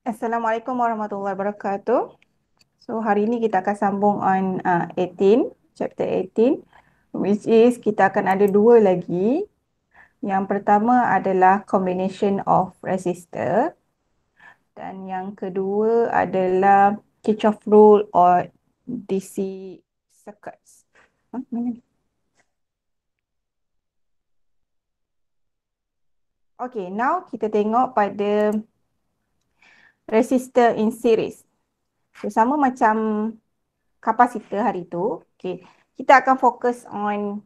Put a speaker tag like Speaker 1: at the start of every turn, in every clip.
Speaker 1: Assalamualaikum warahmatullahi wabarakatuh. So hari ini kita akan sambung on 18, chapter 18, which is kita akan ada dua lagi. Yang pertama adalah combination of resistor dan yang kedua adalah Kirchhoff rule or DC circuits. Mana ni? Okay, now kita tengok pada resistor in series. So sama macam kapasitor hari tu, okay, kita akan fokus on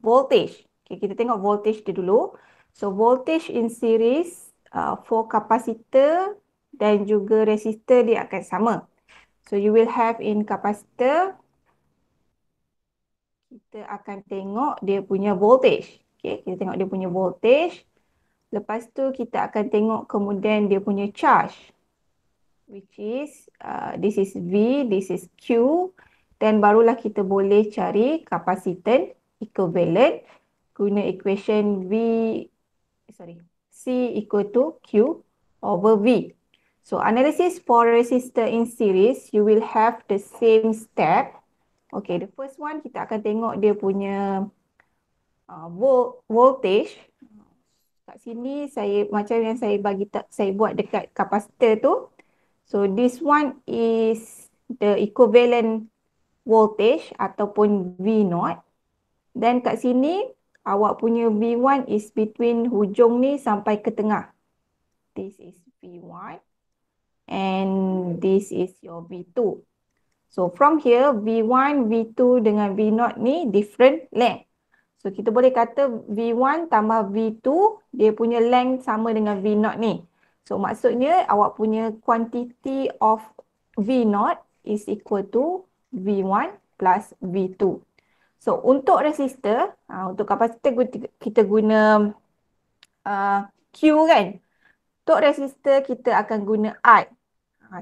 Speaker 1: voltage. Okay, kita tengok voltage dia dulu. So voltage in series for kapasitor dan juga resistor dia akan sama. So you will have in kapasitor, kita akan tengok dia punya voltage. Okay, kita tengok dia punya voltage. Lepas tu kita akan tengok kemudian dia punya charge, which is this is V, this is Q. Dan barulah kita boleh cari kapasitan equivalent guna equation C equal to Q over V. So analysis for resistor in series, you will have the same step. Okay, the first one kita akan tengok dia punya voltage. Kat sini saya macam yang saya buat dekat kapasitor tu. So this one is the equivalent voltage ataupun V0. Dan kat sini awak punya V1 is between hujung ni sampai ke tengah. This is V1 and this is your V2. So from here V1, V2 dengan V0 ni different length. So kita boleh kata V1 tambah V2 dia punya length sama dengan V0 ni. So maksudnya awak punya quantity of V0 is equal to V1 plus V2. So untuk resistor, untuk kapasitor kita guna Q kan. Untuk resistor kita akan guna I.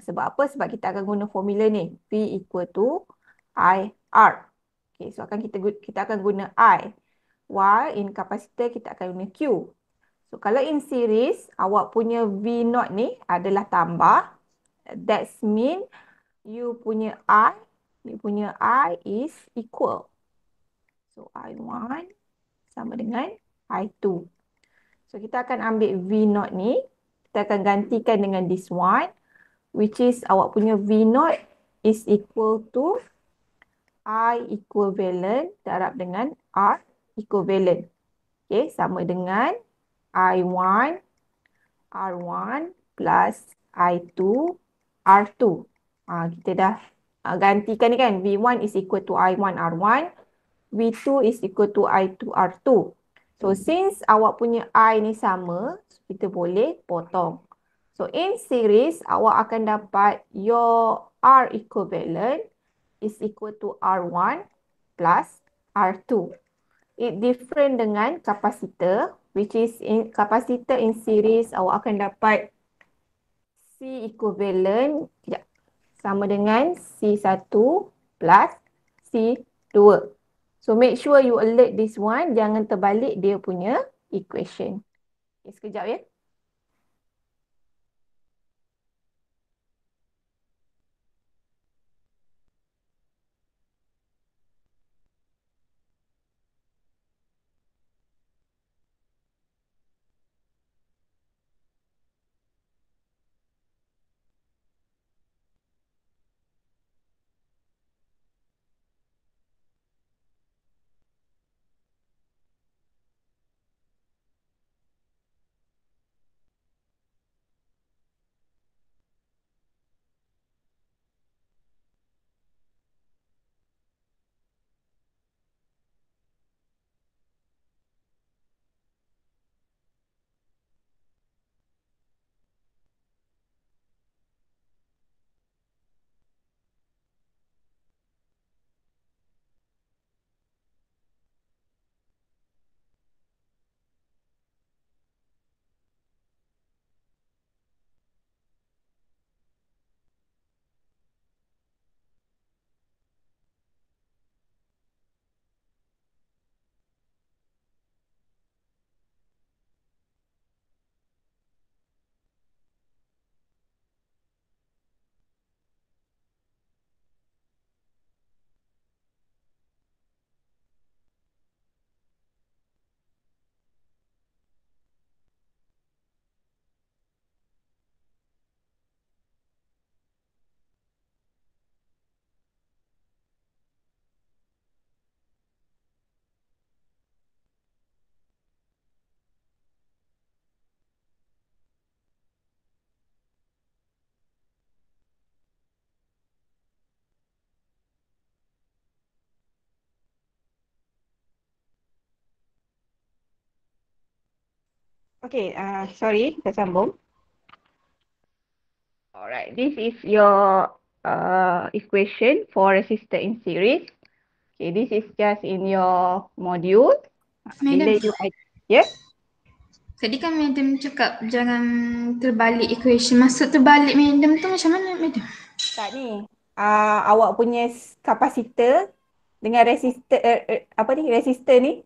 Speaker 1: Sebab apa? Sebab kita akan guna formula ni. V equal to IR. Okay, so kita akan guna I. While in kapasitor kita akan guna Q. So kalau in series, awak punya V0 ni adalah tambah. That's mean you punya I is equal. So I1 sama dengan I2. So kita akan ambil V0 ni, kita akan gantikan dengan this one, which is awak punya V0 is equal to I equivalent darab dengan R equivalent. Okay, sama dengan I1 R1 plus I2 R2. Kita dah gantikan ni kan. V1 is equal to I1 R1. V2 is equal to I2 R2. So since awak punya I ni sama, kita boleh potong. So in series, awak akan dapat your R equivalent is equal to R1 plus R2. It different dengan kapasitor, which is in kapasitor in series, awak akan dapat C equivalent sama dengan C1 plus C2. So make sure you alert this one, jangan terbalik dia punya equation. Okay, sekejap ya. Okay, sorry, kita sambung. Alright, this is your equation for resistor in series. Okay, this is just in your module.
Speaker 2: Madam,
Speaker 1: Bila you yeah?
Speaker 2: tadi kan madam cakap jangan terbalik equation. Maksud terbalik madam tu macam mana madam?
Speaker 1: Tak ni. Awak punya kapasitor dengan resistor apa ni? Resistor ni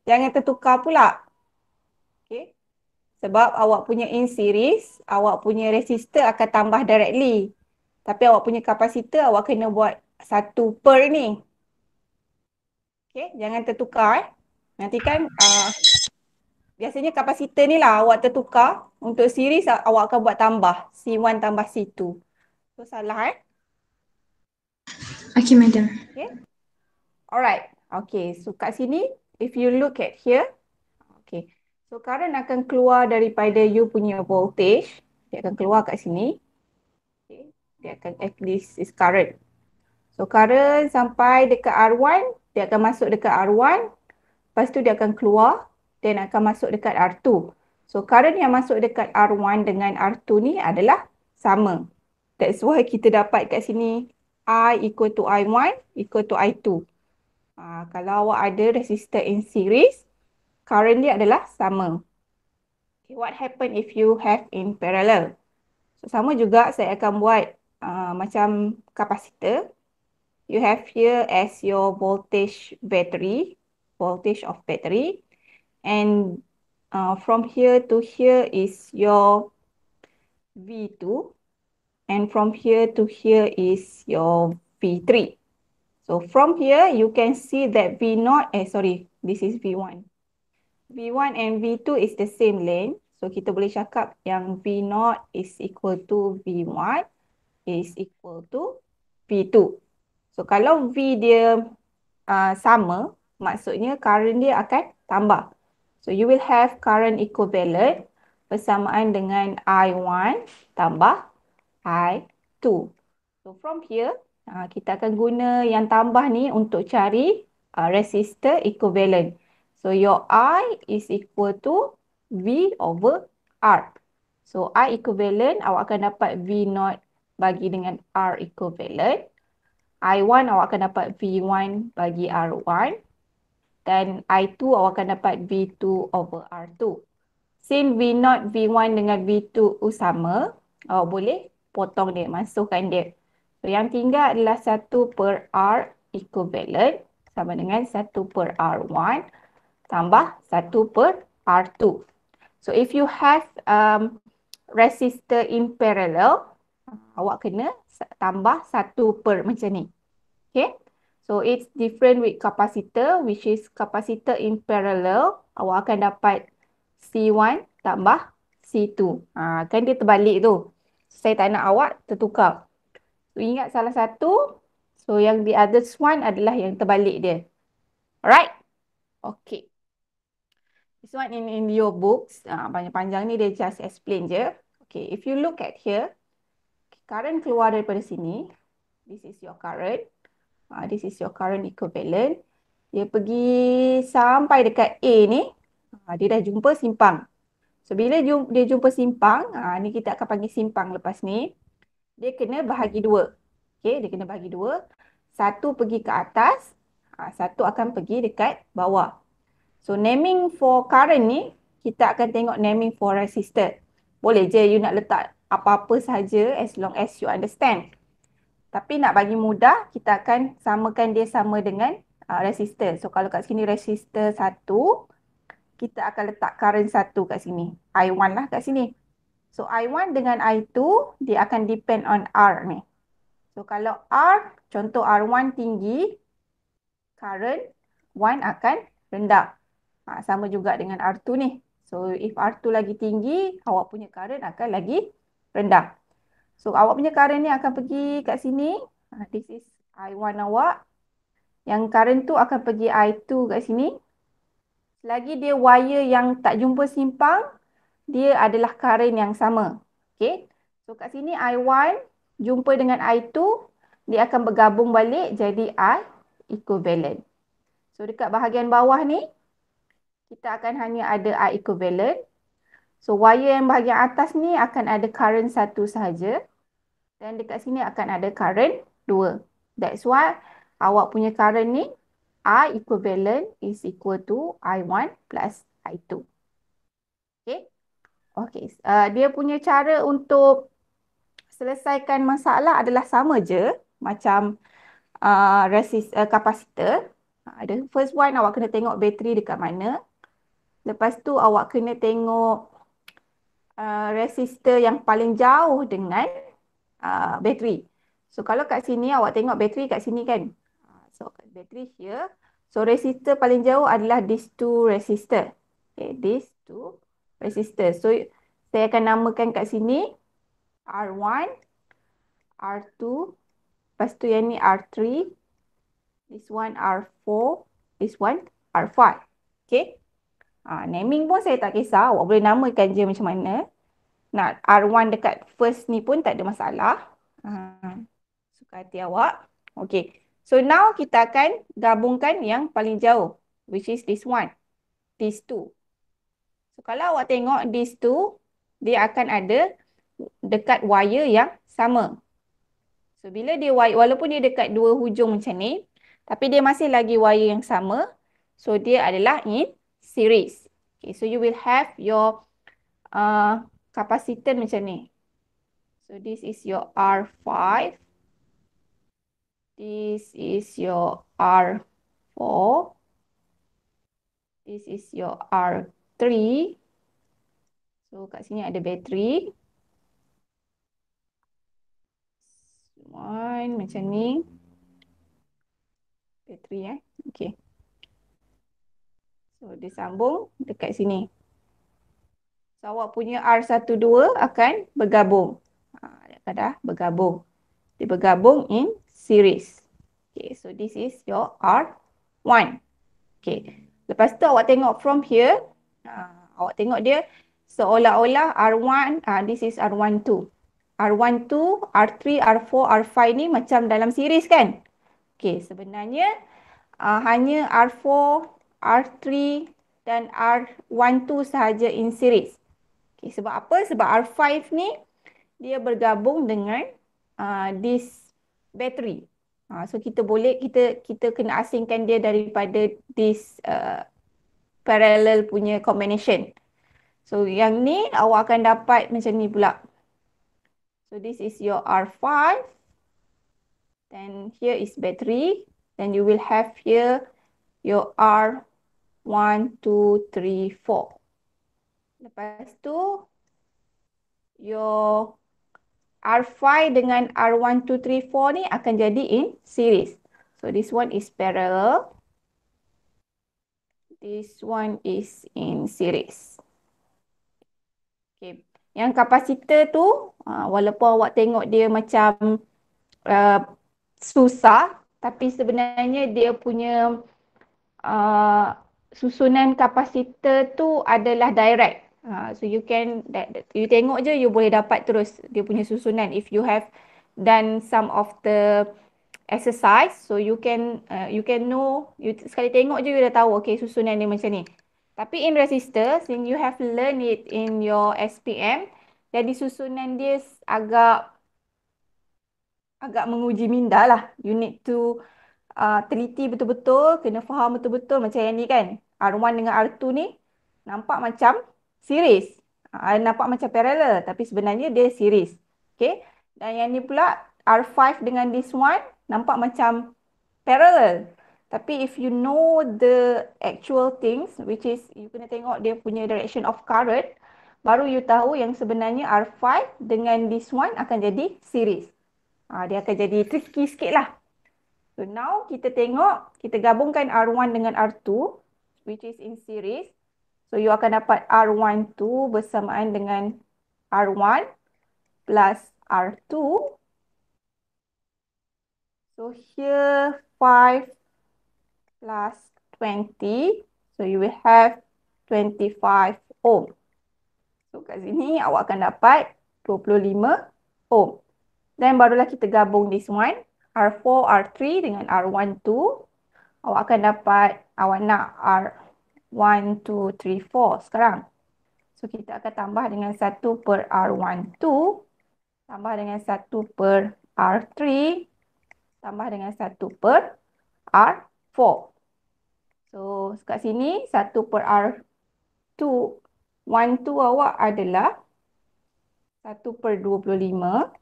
Speaker 1: jangan tertukar pula. Okay. Sebab awak punya in series, awak punya resistor akan tambah directly. Tapi awak punya kapasitor awak kena buat satu per ni. Okay, jangan tertukar Nanti kan biasanya kapasitor ni lah awak tertukar. Untuk series awak akan buat tambah. C1 tambah C2. So salah
Speaker 2: Okay madam.
Speaker 1: Okay. Alright. Okay, so kat sini if you look at here. Okay. So current akan keluar daripada you punya voltage. Dia akan keluar kat sini. Okay. Dia akan this is current. So current sampai dekat R1, dia akan masuk dekat R1. Lepas tu dia akan keluar dan akan masuk dekat R2. So current yang masuk dekat R1 dengan R2 ni adalah sama. That's why kita dapat kat sini I equal to I1 equal to I2. Kalau awak ada resistor in series, current dia adalah sama. Okay, what happen if you have in parallel? So sama juga saya akan buat macam kapasitor. You have here as your voltage battery, voltage of battery. And from here to here is your V2. And from here to here is your V3. So from here, you can see that V0, this is V1. V1 and V2 is the same length. So kita boleh cakap yang V0 is equal to V1 is equal to V2. So kalau V dia sama, maksudnya current dia akan tambah. So you will have current equivalent bersamaan dengan I1 tambah I2. So from here, kita akan guna yang tambah ni untuk cari resistor equivalent. So your I is equal to V over R. So I equivalent, awak akan dapat V0 bagi dengan R equivalent. I1 awak akan dapat V1 bagi R1. Dan I2 awak akan dapat V2 over R2. Since V0, V1 dengan V2 sama, awak boleh potong dia, masukkan dia. So, yang tinggal adalah 1 per R equivalent sama dengan 1 per R1 tambah 1 per R2. So, if you have resistor in parallel, awak kena tambah 1 per macam ni. Okay. So, it's different with capacitor, which is capacitor in parallel. Awak akan dapat C1 tambah C2. Kan dia terbalik tu. Saya tak nak awak tertukar. So, ingat salah satu. So, yang the other one adalah yang terbalik dia. Alright? Okay. This one in your books. Panjang-panjang ni dia just explain je. Okay, if you look at here. Current keluar daripada sini. This is your current. This is your current equivalent. Dia pergi sampai dekat A ni. Dia dah jumpa simpang. So, bila dia jumpa simpang, ni kita akan panggil simpang lepas ni. Dia kena bahagi dua. Okay, dia kena bahagi dua. Satu pergi ke atas, satu akan pergi dekat bawah. So, naming for current ni, kita akan tengok naming for resistor. Boleh je you nak letak apa-apa saja as long as you understand. Tapi nak bagi mudah, kita akan samakan dia sama dengan resistor. So, kalau kat sini resistor 1, kita akan letak current 1 kat sini. I1 lah kat sini. So, I1 dengan I2, dia akan depend on R ni. So, kalau R, contoh R1 tinggi, current 1 akan rendah. Sama juga dengan R2 ni. So, if R2 lagi tinggi, awak punya current akan lagi rendah. So, awak punya current ni akan pergi kat sini. This is I1 awak. Yang current tu akan pergi I2 kat sini. Selagi dia wire yang tak jumpa simpang, dia adalah current yang sama. Okay. So, kat sini I1 jumpa dengan I2, dia akan bergabung balik jadi I equivalent. So, dekat bahagian bawah ni, kita akan hanya ada I equivalent. So wire yang bahagian atas ni akan ada current satu sahaja. Dan dekat sini akan ada current 2. That's why awak punya current ni I equivalent is equal to I1 plus I2. Okay. Okay. Dia punya cara untuk selesaikan masalah adalah sama je. Macam kapasitor. The first one awak kena tengok bateri dekat mana. Lepas tu awak kena tengok resistor yang paling jauh dengan bateri. So kalau kat sini awak tengok bateri kat sini kan. So bateri here. So resistor paling jauh adalah these two resistor. Okay, these two resistor. So saya akan namakan kat sini R1, R2, lepas tu yang ni R3, this one R4, this one R5. Okay. Naming pun saya tak kisah. Awak boleh namakan je macam mana. Nak R1 dekat first ni pun tak ada masalah. Suka hati awak. Okay. So now kita akan gabungkan yang paling jauh. Which is this one. These two. So kalau awak tengok these two. Dia akan ada dekat wire yang sama. So bila dia walaupun dia dekat dua hujung macam ni. Tapi dia masih lagi wire yang sama. So dia adalah in series. Okay. So you will have your kapasitor macam ni. So this is your R5. This is your R4. This is your R3. So kat sini ada bateri. One macam ni. Bateri Okay. So dia sambung dekat sini. So awak punya R12 akan bergabung. Dah bergabung. Dia bergabung in series. Okay, so this is your R1. Okay. Lepas tu awak tengok from here. Awak tengok dia seolah-olah R1, this is R12. R12, R3, R4, R5 ni macam dalam series kan? Okay, sebenarnya hanya R4, R3 dan R12 sahaja in series. Okay, sebab apa? Sebab R5 ni dia bergabung dengan this battery. So kita kena asingkan dia daripada this parallel punya combination. So yang ni awak akan dapat macam ni pula. So this is your R5. Then here is battery. Then you will have here your R1, 2, 3, 4. Lepas tu your R5 dengan R1, 2, 3, 4 ni akan jadi in series. So this one is parallel. This one is in series. Okay. Yang kapasitor tu, walaupun awak tengok dia macam susah, tapi sebenarnya dia punya susunan kapasitor tu adalah direct. So you tengok je, you boleh dapat terus dia punya susunan. If you have done some of the exercise, so you can know, you sekali tengok je you dah tahu, okay, susunan dia macam ni. Tapi in resistor, since you have learned it in your SPM, jadi susunan dia agak menguji minda lah. You need to teliti betul-betul, kena faham betul-betul macam yang ni kan. R1 dengan R2 ni nampak macam series. Nampak macam parallel, tapi sebenarnya dia series. Okay. Dan yang ni pula R5 dengan this one nampak macam parallel. Tapi if you know the actual things, which is you kena tengok dia punya direction of current, baru you tahu yang sebenarnya R5 dengan this one akan jadi series. Dia akan jadi tricky sikit lah. So now kita tengok, kita gabungkan R1 dengan R2, which is in series. So you akan dapat R12 bersamaan dengan R1 plus R2. So here 5 plus 20. So you will have 25 ohm. So kat sini awak akan dapat 25 ohm. Dan barulah kita gabung this one. R4, R3 dengan R12. Awak akan dapat, awak nak R1, 2, 3, 4 sekarang. So, kita akan tambah dengan 1 per R12, tambah dengan 1 per R3, tambah dengan 1 per R4. So, kat sini 1 per R2, 12 awak adalah 1 per 25.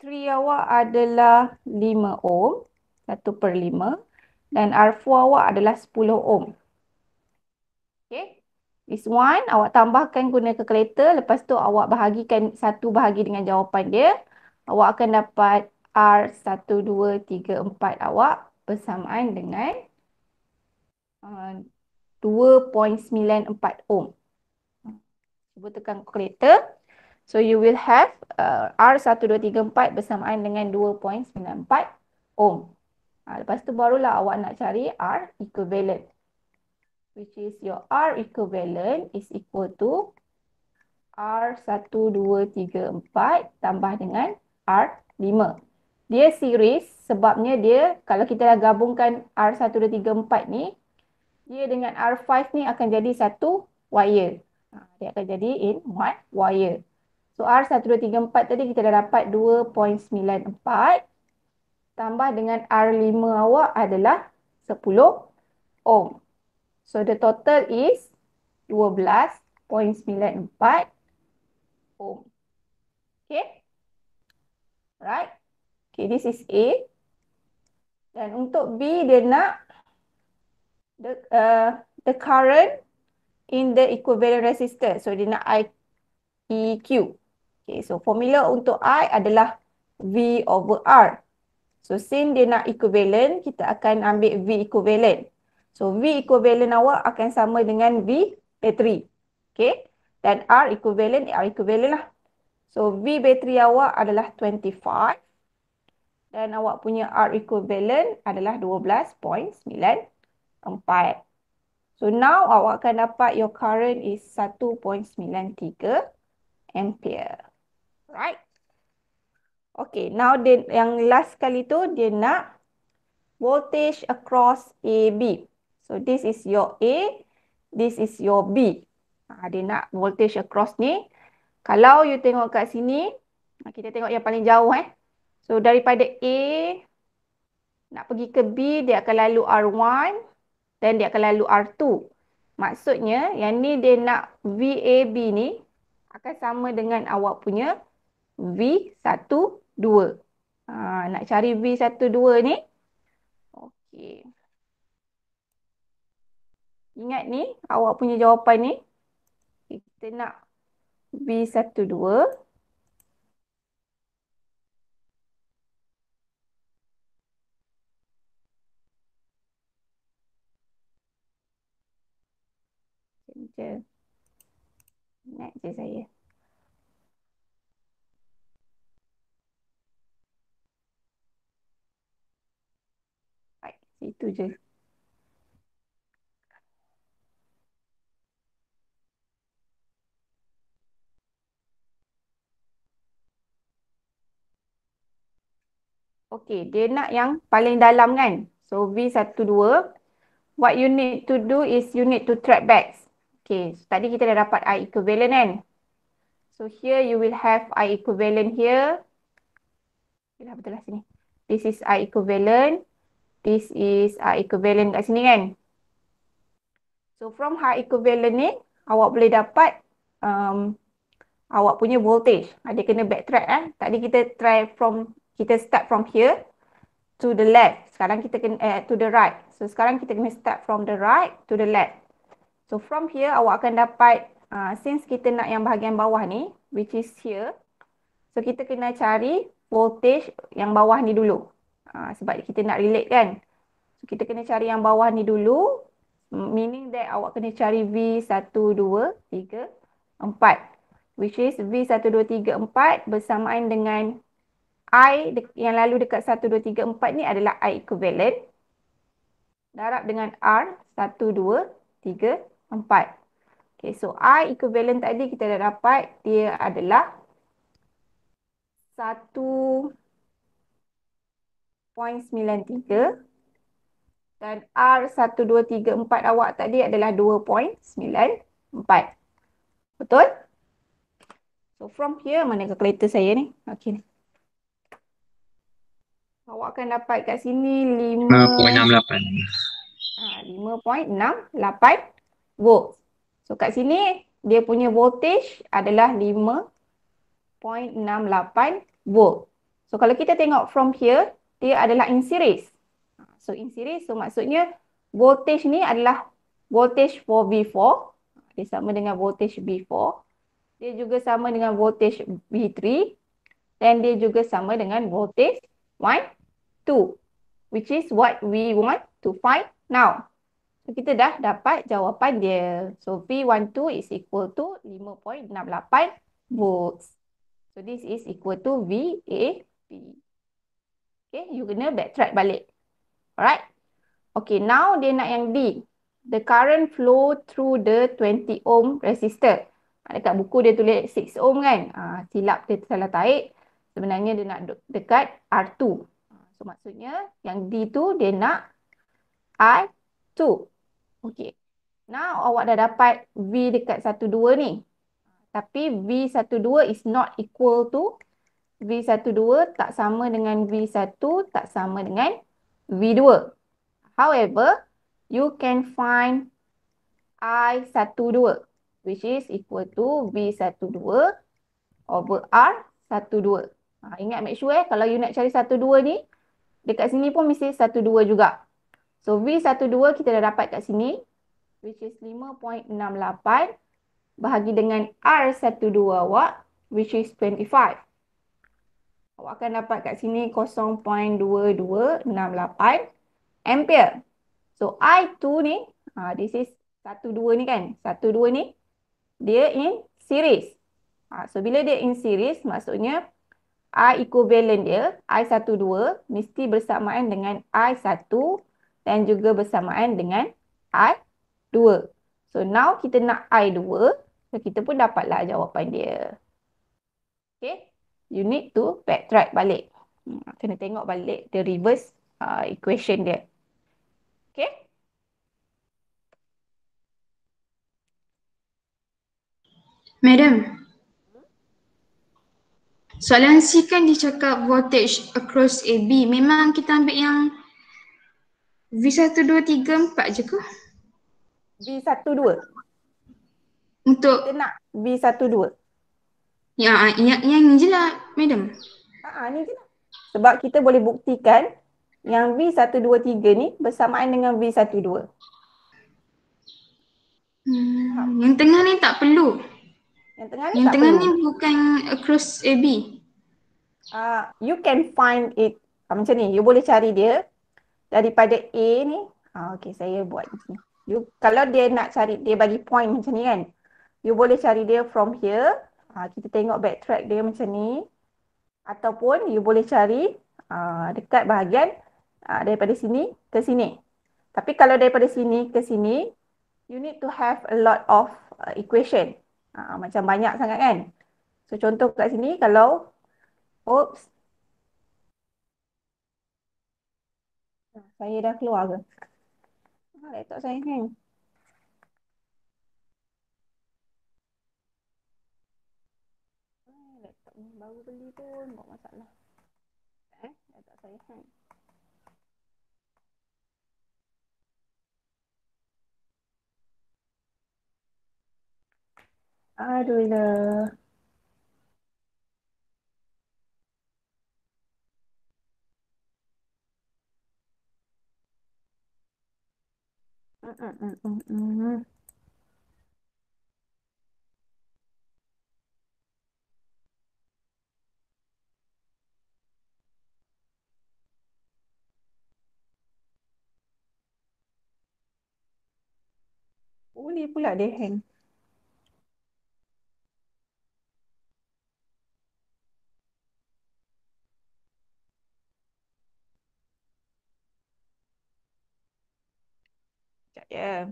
Speaker 1: 3 awak adalah 5 ohm, 1 per 5. Dan R4 awak adalah 10 ohm. Okay. This one, awak tambahkan guna kalkulator. Lepas tu awak bahagikan 1 bahagi dengan jawapan dia. Awak akan dapat R1234 awak bersamaan dengan 2.94 ohm. Cuba tekan kalkulator. So you will have R1234 bersamaan dengan 2.94 ohm. Lepas tu barulah awak nak cari R equivalent. Which is your R equivalent is equal to R1234 tambah dengan R5. Dia series sebabnya dia, kalau kita dah gabungkan R1234 ni, dia dengan R5 ni akan jadi satu wire. Dia akan jadi in one wire. So R1234 tadi kita dah dapat 2.94 tambah dengan R5 awak adalah 10 ohm. So the total is 12.94 ohm. Okay. Right. Okay, this is A. Dan untuk B, dia nak the current in the equivalent resistor. So dia nak IEQ. Okay, so formula untuk I adalah V over R. So since dia nak equivalent, kita akan ambil V equivalent. So V equivalent awak akan sama dengan V battery. Okay. Dan R equivalent lah. So V battery awak adalah 25. Dan awak punya R equivalent adalah 12.94. So now awak akan dapat your current is 1.93 ampere. Right. Okay, now yang last kali tu dia nak voltage across AB. So this is your A, this is your B. Dia nak voltage across ni. Kalau you tengok kat sini, kita tengok yang paling jauh So daripada A nak pergi ke B, dia akan lalu R1 dan dia akan lalu R2. Maksudnya yang ni dia nak VAB ni akan sama dengan awak punya V12. Nak cari V12 ni. Okey. Ingat ni, awak punya jawapan ni. Kita nak V12. Ingat je saya. Baik, situ je. Okey, dia nak yang paling dalam kan? So V12. What you need to do is you need to track back. Okay, so tadi kita dah dapat I equivalent kan? So here you will have I equivalent here. Betul lah sini. This is I equivalent. This is I equivalent kat sini kan? So from I equivalent ni, awak boleh dapat awak punya voltage. Dia kena backtrack Tadi kita start from here to the left. Sekarang kita kena to the right. So sekarang kita kena start from the right to the left. So from here awak akan dapat since kita nak yang bahagian bawah ni, which is here. So kita kena cari voltage yang bawah ni dulu. Sebab kita nak relate kan. So kita kena cari yang bawah ni dulu. Meaning that awak kena cari V1234. Which is V1234 bersamaan dengan I yang lalu dekat 1234 ni adalah I equivalent. Darab dengan R1234. Okay, so I equivalent tadi kita dah dapat dia adalah 1.93 dan R1234 awak tadi adalah 2.94. Betul? So from here, mana kalkulator saya ni? Okey. Awak akan dapat kat sini
Speaker 3: 5.68.
Speaker 1: 5.68 volt. So kat sini dia punya voltage adalah 5.68 volt. So kalau kita tengok from here, dia adalah in series. So in series, so maksudnya voltage ni adalah voltage for V4. Dia sama dengan voltage V4. Dia juga sama dengan voltage V3. Dan dia juga sama dengan voltage 1, 2. Which is what we want to find now. So kita dah dapat jawapan dia. So V12 is equal to 5.68 volts. So this is equal to VAB. Okay, you kena backtrack balik. Alright. Okay, now dia nak yang D. The current flow through the 20 ohm resistor. Dekat buku dia tulis 6 ohm kan. Silap dia salah tarik. Sebenarnya dia nak dekat R2. So maksudnya yang D tu dia nak I2. Okay. Now awak dah dapat V dekat 12 ni. Tapi V12 is not equal to V12 tak sama dengan V1, tak sama dengan V2. However, you can find I12 which is equal to V12 over R12. Ingat make sure kalau you nak cari 12 ni, dekat sini pun mesti 12 juga. So V12 kita dah dapat kat sini which is 5.68 bahagi dengan R12 awak which is 25. Awak akan dapat kat sini 0.2268 ampere. So I2 ni, this is 12 ni kan. 12 ni, dia in series. So bila dia in series, maksudnya I equivalent dia, I12 mesti bersamaan dengan I1 dan juga bersamaan dengan I2. So now kita nak I2, so kita pun dapatlah jawapan dia. Okay, you need to backtrack balik. Kena tengok balik the reverse equation dia. Okay.
Speaker 2: Madam, soalan C kan dia cakap voltage across AB. Memang kita ambil yang V1234 je ke?
Speaker 1: V12.
Speaker 2: Untuk
Speaker 1: Kita nak V12.
Speaker 2: yang ni je lah, madam.
Speaker 1: Ni je lah. Sebab kita boleh buktikan yang V123 ni bersamaan dengan V12.
Speaker 2: Yang tengah ni tak perlu.
Speaker 1: Yang tengah ni
Speaker 2: Yang
Speaker 1: tak
Speaker 2: tengah
Speaker 1: perlu.
Speaker 2: ni bukan across AB.
Speaker 1: You can find it macam ni. You boleh cari dia daripada A ni. Okay, saya buat macam ni. Kalau dia nak cari, dia bagi point macam ni kan. You boleh cari dia from here. Kita tengok backtrack dia macam ni. Ataupun you boleh cari dekat bahagian daripada sini ke sini. Tapi kalau daripada sini ke sini, you need to have a lot of equation. Macam banyak sangat kan. So contoh kat sini kalau, oops. Saya dah keluar ke? Laptop saya hang. Laptop ni baru beli pun buat masalah. Laptop saya hang. Aduh lah. Boleh pula dia hang. Sekejap ya.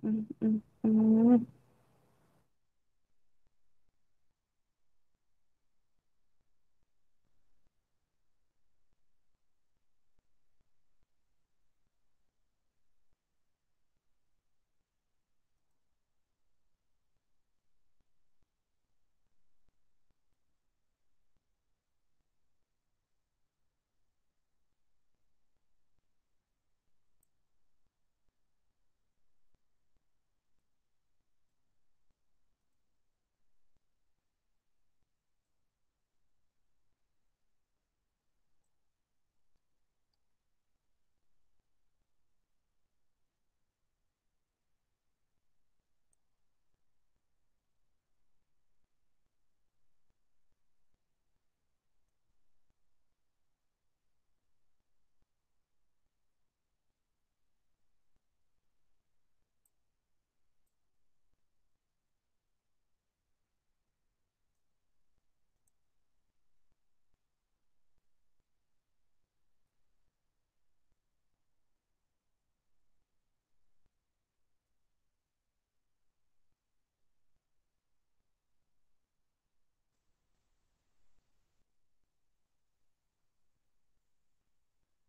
Speaker 1: mm, mm, mm.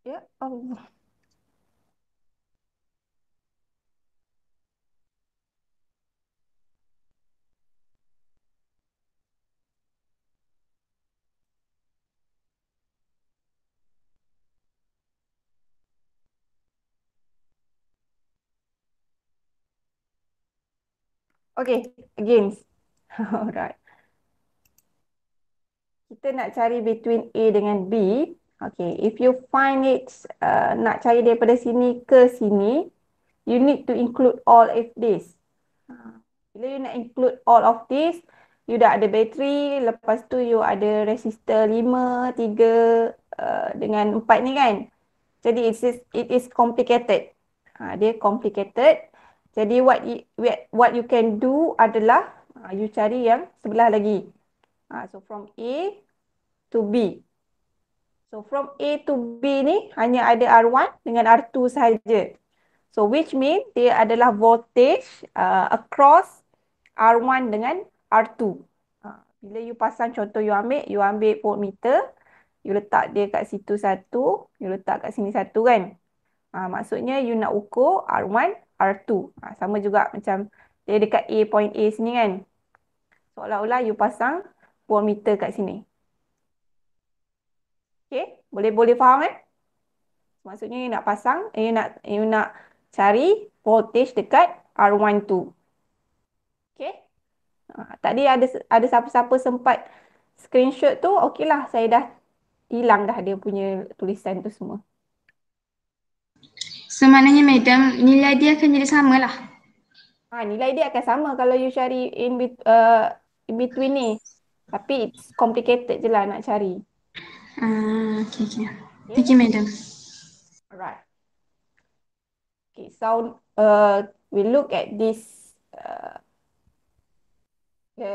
Speaker 1: Ya Allah. Okay, again. Alright. Kita nak cari between A dengan B. Okay, if you find it, nak cari daripada sini ke sini, you need to include all of this. Bila you nak include all of this, you dah ada bateri, lepas tu you ada resistor 5, 3 dengan 4 ni kan. Jadi it is complicated. Dia complicated. Jadi what you can do adalah you cari yang sebelah lagi. So from A to B. So from A to B ni hanya ada R1 dengan R2 sahaja. So which mean dia adalah voltage across R1 dengan R2. Bila you pasang, contoh you ambil voltmeter, you letak dia kat situ satu, you letak kat sini satu kan. Maksudnya you nak ukur R1, R2. Sama juga macam dia dekat A, point A sini kan. Seolah-olah you pasang voltmeter kat sini. Okay, boleh faham kan? Maksudnya you nak pasang, you nak cari voltage dekat R1 tu. Okay. Tadi ada siapa-siapa sempat screenshot tu, okey lah, saya dah hilang dah dia punya tulisan tu semua.
Speaker 2: So maknanya madam, nilai dia akan jadi sama lah.
Speaker 1: Nilai dia akan sama kalau you cari in between ni. Tapi it's complicated je lah nak cari.
Speaker 2: Okay.
Speaker 1: Okay.
Speaker 2: Thank you madam.
Speaker 1: Alright. Okay, so we look at this the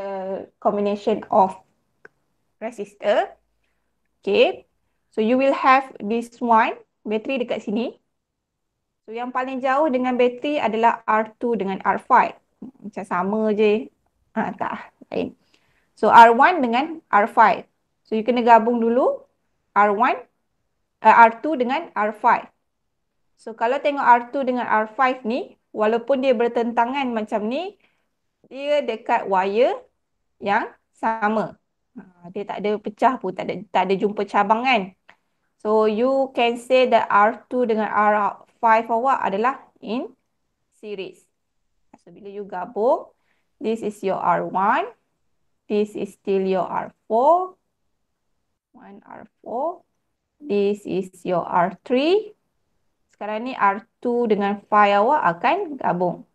Speaker 1: combination of resistor. Okay, so you will have this one, bateri dekat sini. So yang paling jauh dengan bateri adalah R2 dengan R5. Macam sama je. Tak, lain. So R1 dengan R5. So you kena gabung dulu R1, R2 dengan R5. So kalau tengok R2 dengan R5 ni, walaupun dia bertentangan macam ni, dia dekat wire yang sama. Dia tak ada pecah pun, tak ada jumpa cabang kan. So you can say that R2 dengan R5 awak adalah in series. So bila you gabung, this is your R1, this is still your R4, 1R4, this is your R3. Sekarang ni R2 dengan 5 awak akan gabung.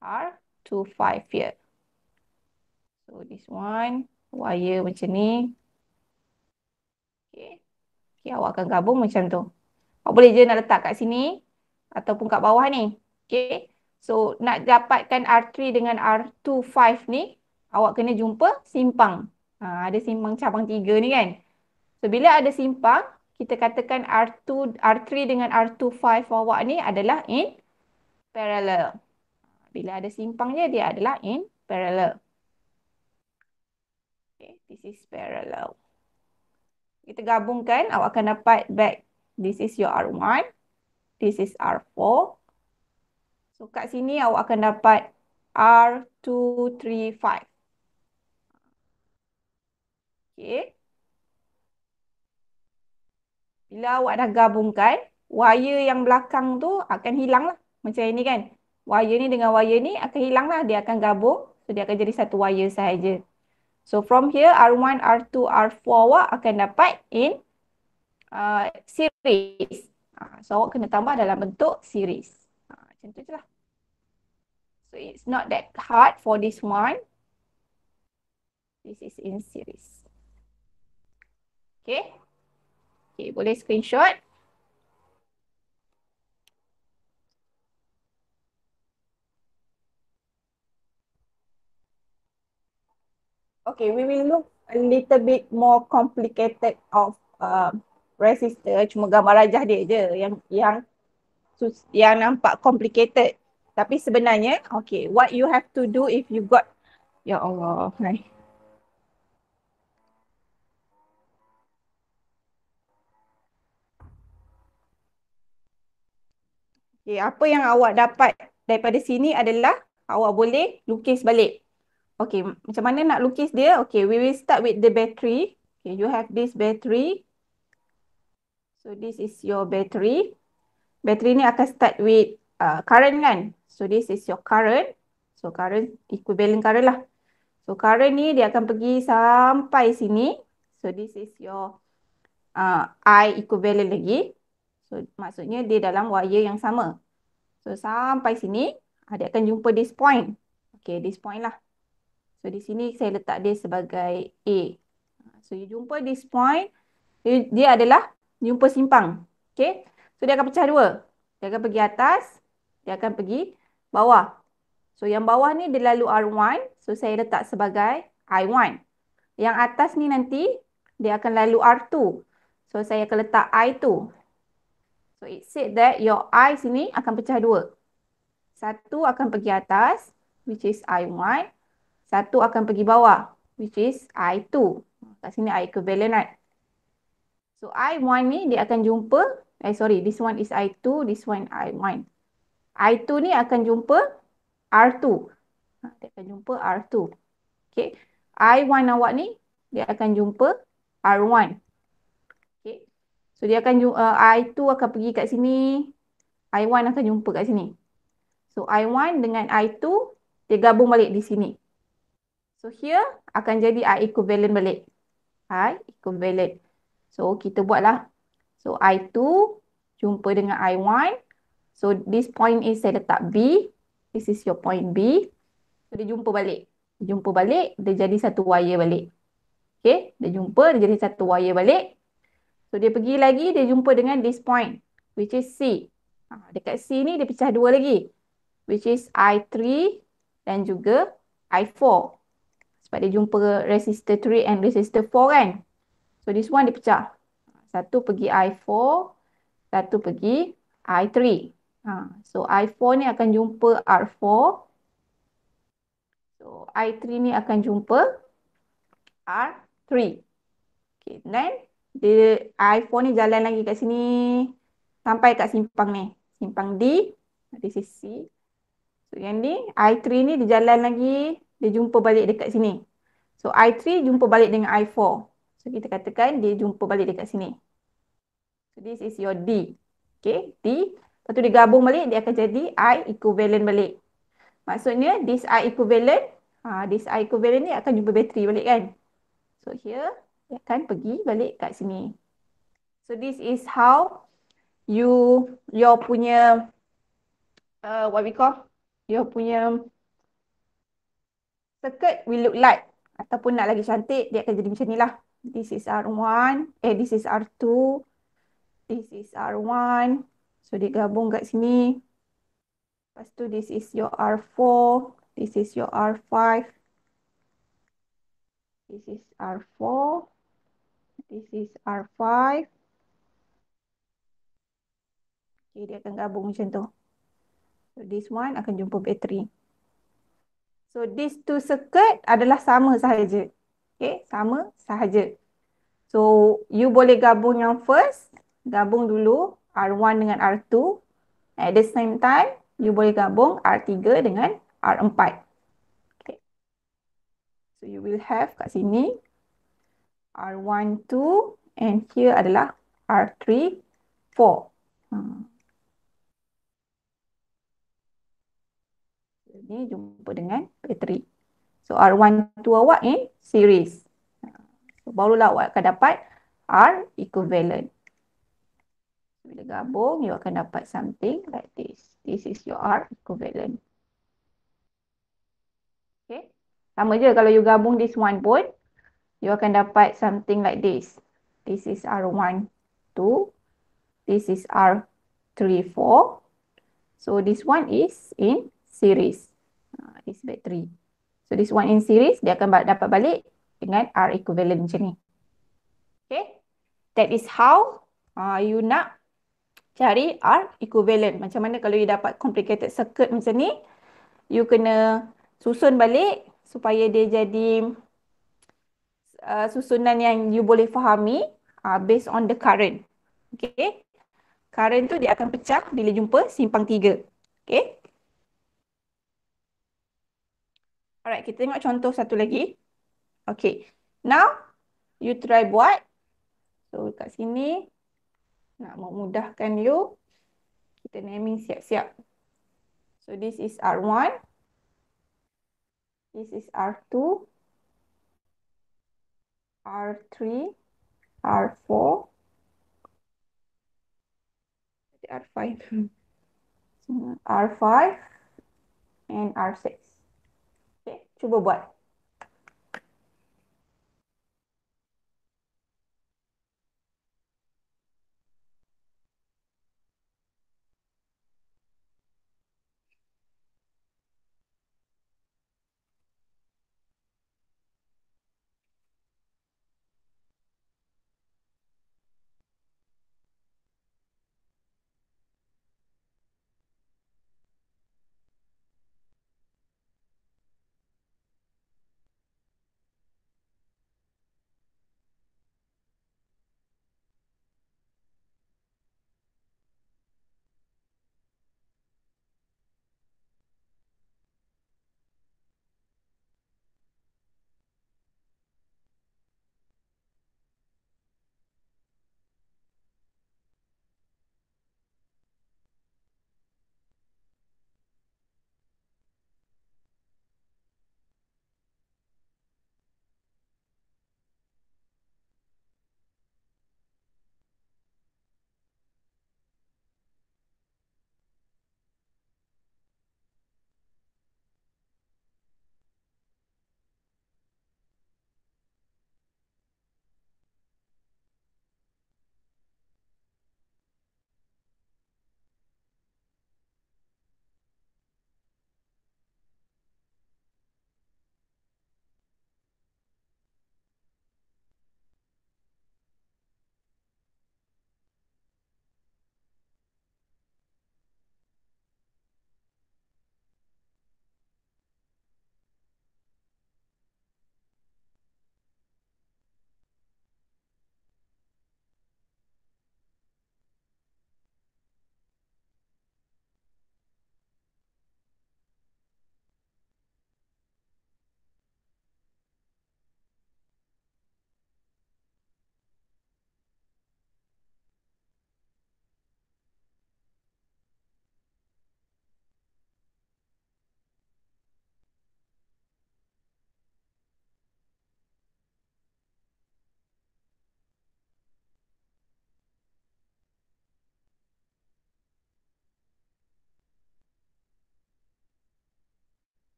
Speaker 1: R2, 5 here. So this one, wire macam ni. Okay. Okay, awak akan gabung macam tu. Awak boleh je nak letak kat sini ataupun kat bawah ni. Okay. So nak dapatkan R3 dengan R2, 5 ni, awak kena jumpa simpang. Ada simpang cabang 3 ni kan. So bila ada simpang, kita katakan R3 dengan R2, 5 awak ni adalah in parallel. Bila ada simpangnya, dia adalah in parallel. Okay, this is parallel. Kita gabungkan, awak akan dapat back. This is your R1. This is R4. So, kat sini awak akan dapat R235. Okay. Bila awak dah gabungkan, wire yang belakang tu akan hilang lah. Macam ini kan. Wire ni dengan wire ni akan hilang lah. Dia akan gabung. So, dia akan jadi satu wire sahaja. So, from here, R1, R2, R4 awak akan dapat in series. So, awak kena tambah dalam bentuk series. Macam tu je lah. So, it's not that hard for this one. This is in series. Okay. Okay, boleh screenshot. Okay, we will look a little bit more complicated of resistor. Cuma gambar rajah dia je yang nampak complicated. Tapi sebenarnya, okay, what you have to do if you got, ya Allah, right. Okay, apa yang awak dapat daripada sini adalah awak boleh lukis balik. Okay, macam mana nak lukis dia? Okay, we will start with the battery. Okay, you have this battery. So, this is your battery. Battery ni akan start with current kan. So, this is your current. So, current, equivalent current lah. So, current ni dia akan pergi sampai sini. So, this is your I equivalent lagi. So, maksudnya dia dalam wire yang sama. So, sampai sini, dia akan jumpa this point. Okay, this point lah. So, di sini saya letak dia sebagai A. So, you jumpa this point, dia adalah jumpa simpang. Okay, so dia akan pecah dua. Dia akan pergi atas, dia akan pergi bawah. So, yang bawah ni dia lalu R1, so saya letak sebagai I1. Yang atas ni nanti, dia akan lalu R2. So, saya akan letak I2. So, it said that your I sini akan pecah dua. Satu akan pergi atas, which is I1. Satu akan pergi bawah, which is I2. Kat sini I equivalent, right? So, I1 ni dia akan jumpa, this one is I2, this one I1. I2 ni akan jumpa R2. Dia akan jumpa R2. Okay. I1 awak ni, dia akan jumpa R1. Okay. So, dia akan I2 akan pergi kat sini, I1 akan jumpa kat sini. So, I1 dengan I2, dia gabung balik di sini. So, here akan jadi I equivalent balik. I equivalent. So, kita buatlah. So, I2 jumpa dengan I1. So, this point is saya letak B. This is your point B. So, dia jumpa balik. Dia jumpa balik, dia jadi satu wire balik. Okay, dia jumpa, dia jadi satu wire balik. So, dia pergi lagi, dia jumpa dengan this point, which is C. Dekat C ni, dia pecah dua lagi, which is I3 dan juga I4. Sebab dia jumpa resistor 3 and resistor 4 kan. So, this one dia pecah. Satu pergi I4, satu pergi I3. So, I4 ni akan jumpa R4. So, I3 ni akan jumpa R3. Okay, then I4 ni jalan lagi kat sini sampai kat simpang ni. Simpang D, this is C. So, yang ni, I3 ni dia jalan lagi, dia jumpa balik dekat sini. So, I3 jumpa balik dengan I4. So, kita katakan dia jumpa balik dekat sini. So, this is your D. Okay, D. Lepas tu dia gabung balik, dia akan jadi I equivalent balik. Maksudnya, this I equivalent ni akan jumpa bateri balik kan. So, here, dia akan pergi balik kat sini. So, this is how your punya, what we call, your punya circuit will look like. Ataupun nak lagi cantik, dia akan jadi macam ni lah. This is R1, this is R2, this is R1. So, dia gabung kat sini. Lepas tu, this is your R4, this is your R5, this is R4, this is R5. Okay, dia akan gabung macam tu. So, this one akan jumpa bateri. So these two circuit adalah sama sahaja. Okay, sama sahaja. So you boleh gabung yang first, gabung dulu R1 dengan R2. At the same time, you boleh gabung R3 dengan R4. Okay. So you will have kat sini R1, 2 and here adalah R3, 4. Ini jumpa dengan bateri. So R1, 2 awak in series. So, barulah awak akan dapat R equivalent. Bila gabung, you akan dapat something like this. This is your R equivalent. Okay. Sama je kalau you gabung this one pun, you akan dapat something like this. This is R1, 2. This is R3, 4. So this one is in series. This battery. So this one in series, dia akan dapat balik dengan R equivalent macam ni. Okay. That is how you nak cari R equivalent. Macam mana kalau you dapat complicated circuit macam ni, you kena susun balik supaya dia jadi susunan yang you boleh fahami based on the current. Okay. Current tu dia akan pecah bila jumpa simpang 3. Okay. Alright, kita tengok contoh satu lagi. Okay. Now, you try buat. So, kat sini, nak memudahkan you, kita naming siap-siap. So, this is R1. This is R2. R3. R4. R5. R5. And R6. Okay, cuba buat.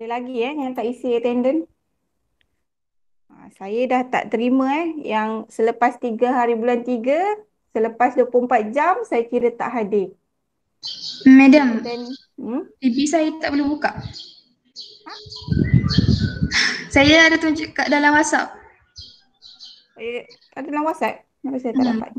Speaker 1: Ada lagi yang tak isi attendance. Saya dah tak terima yang selepas 3 hari bulan 3, selepas 24 jam saya kira tak hadir.
Speaker 2: Madam,
Speaker 1: Attend,
Speaker 2: TV saya tak boleh buka.
Speaker 1: Ha?
Speaker 2: Saya ada tunjuk kat dalam WhatsApp.
Speaker 1: Ada dalam WhatsApp? Kenapa saya tak
Speaker 2: Hmm.
Speaker 1: dapat?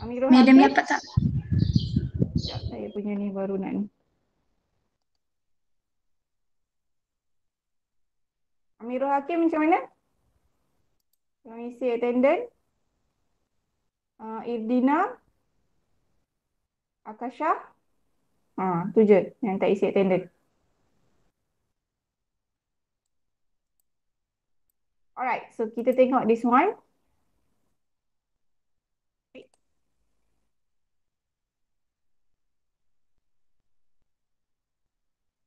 Speaker 1: Amirul
Speaker 2: Madam
Speaker 1: Hakim?
Speaker 2: dapat tak?
Speaker 1: Sekejap, saya punya ni baru nak ni. Amirul Hakim macam mana? Yang isi attendance? Irdina? Akasha? Tu je yang tak isi attendance. Alright, so kita tengok this one.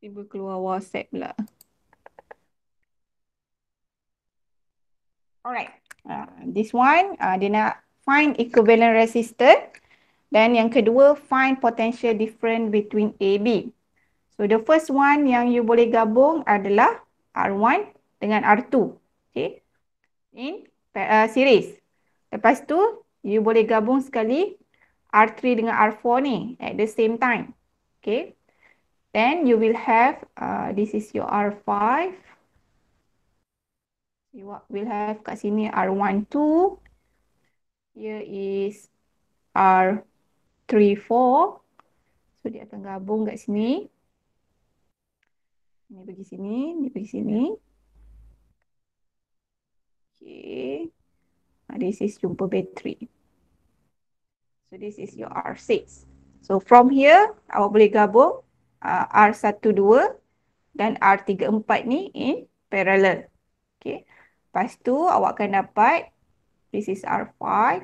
Speaker 1: Tiba keluar WhatsApp pula. Alright, this one dia nak find equivalent resistance. Dan yang kedua, find potential difference between A, B. So the first one yang you boleh gabung adalah R1 dengan R2. Okay. In series. Lepas tu, you boleh gabung sekali R3 dengan R4 ni at the same time. Okay. Then you will have, this is your R5. You will have kat sini R1, 2. Here is R3, 4. So dia akan gabung kat sini. Ini pergi sini, ini pergi sini. Okay. This is jumpa bateri. So this is your R6. So from here, awak boleh gabung R12 dan R34 ni in parallel. Okay. Lepas tu awak akan dapat, this is R5.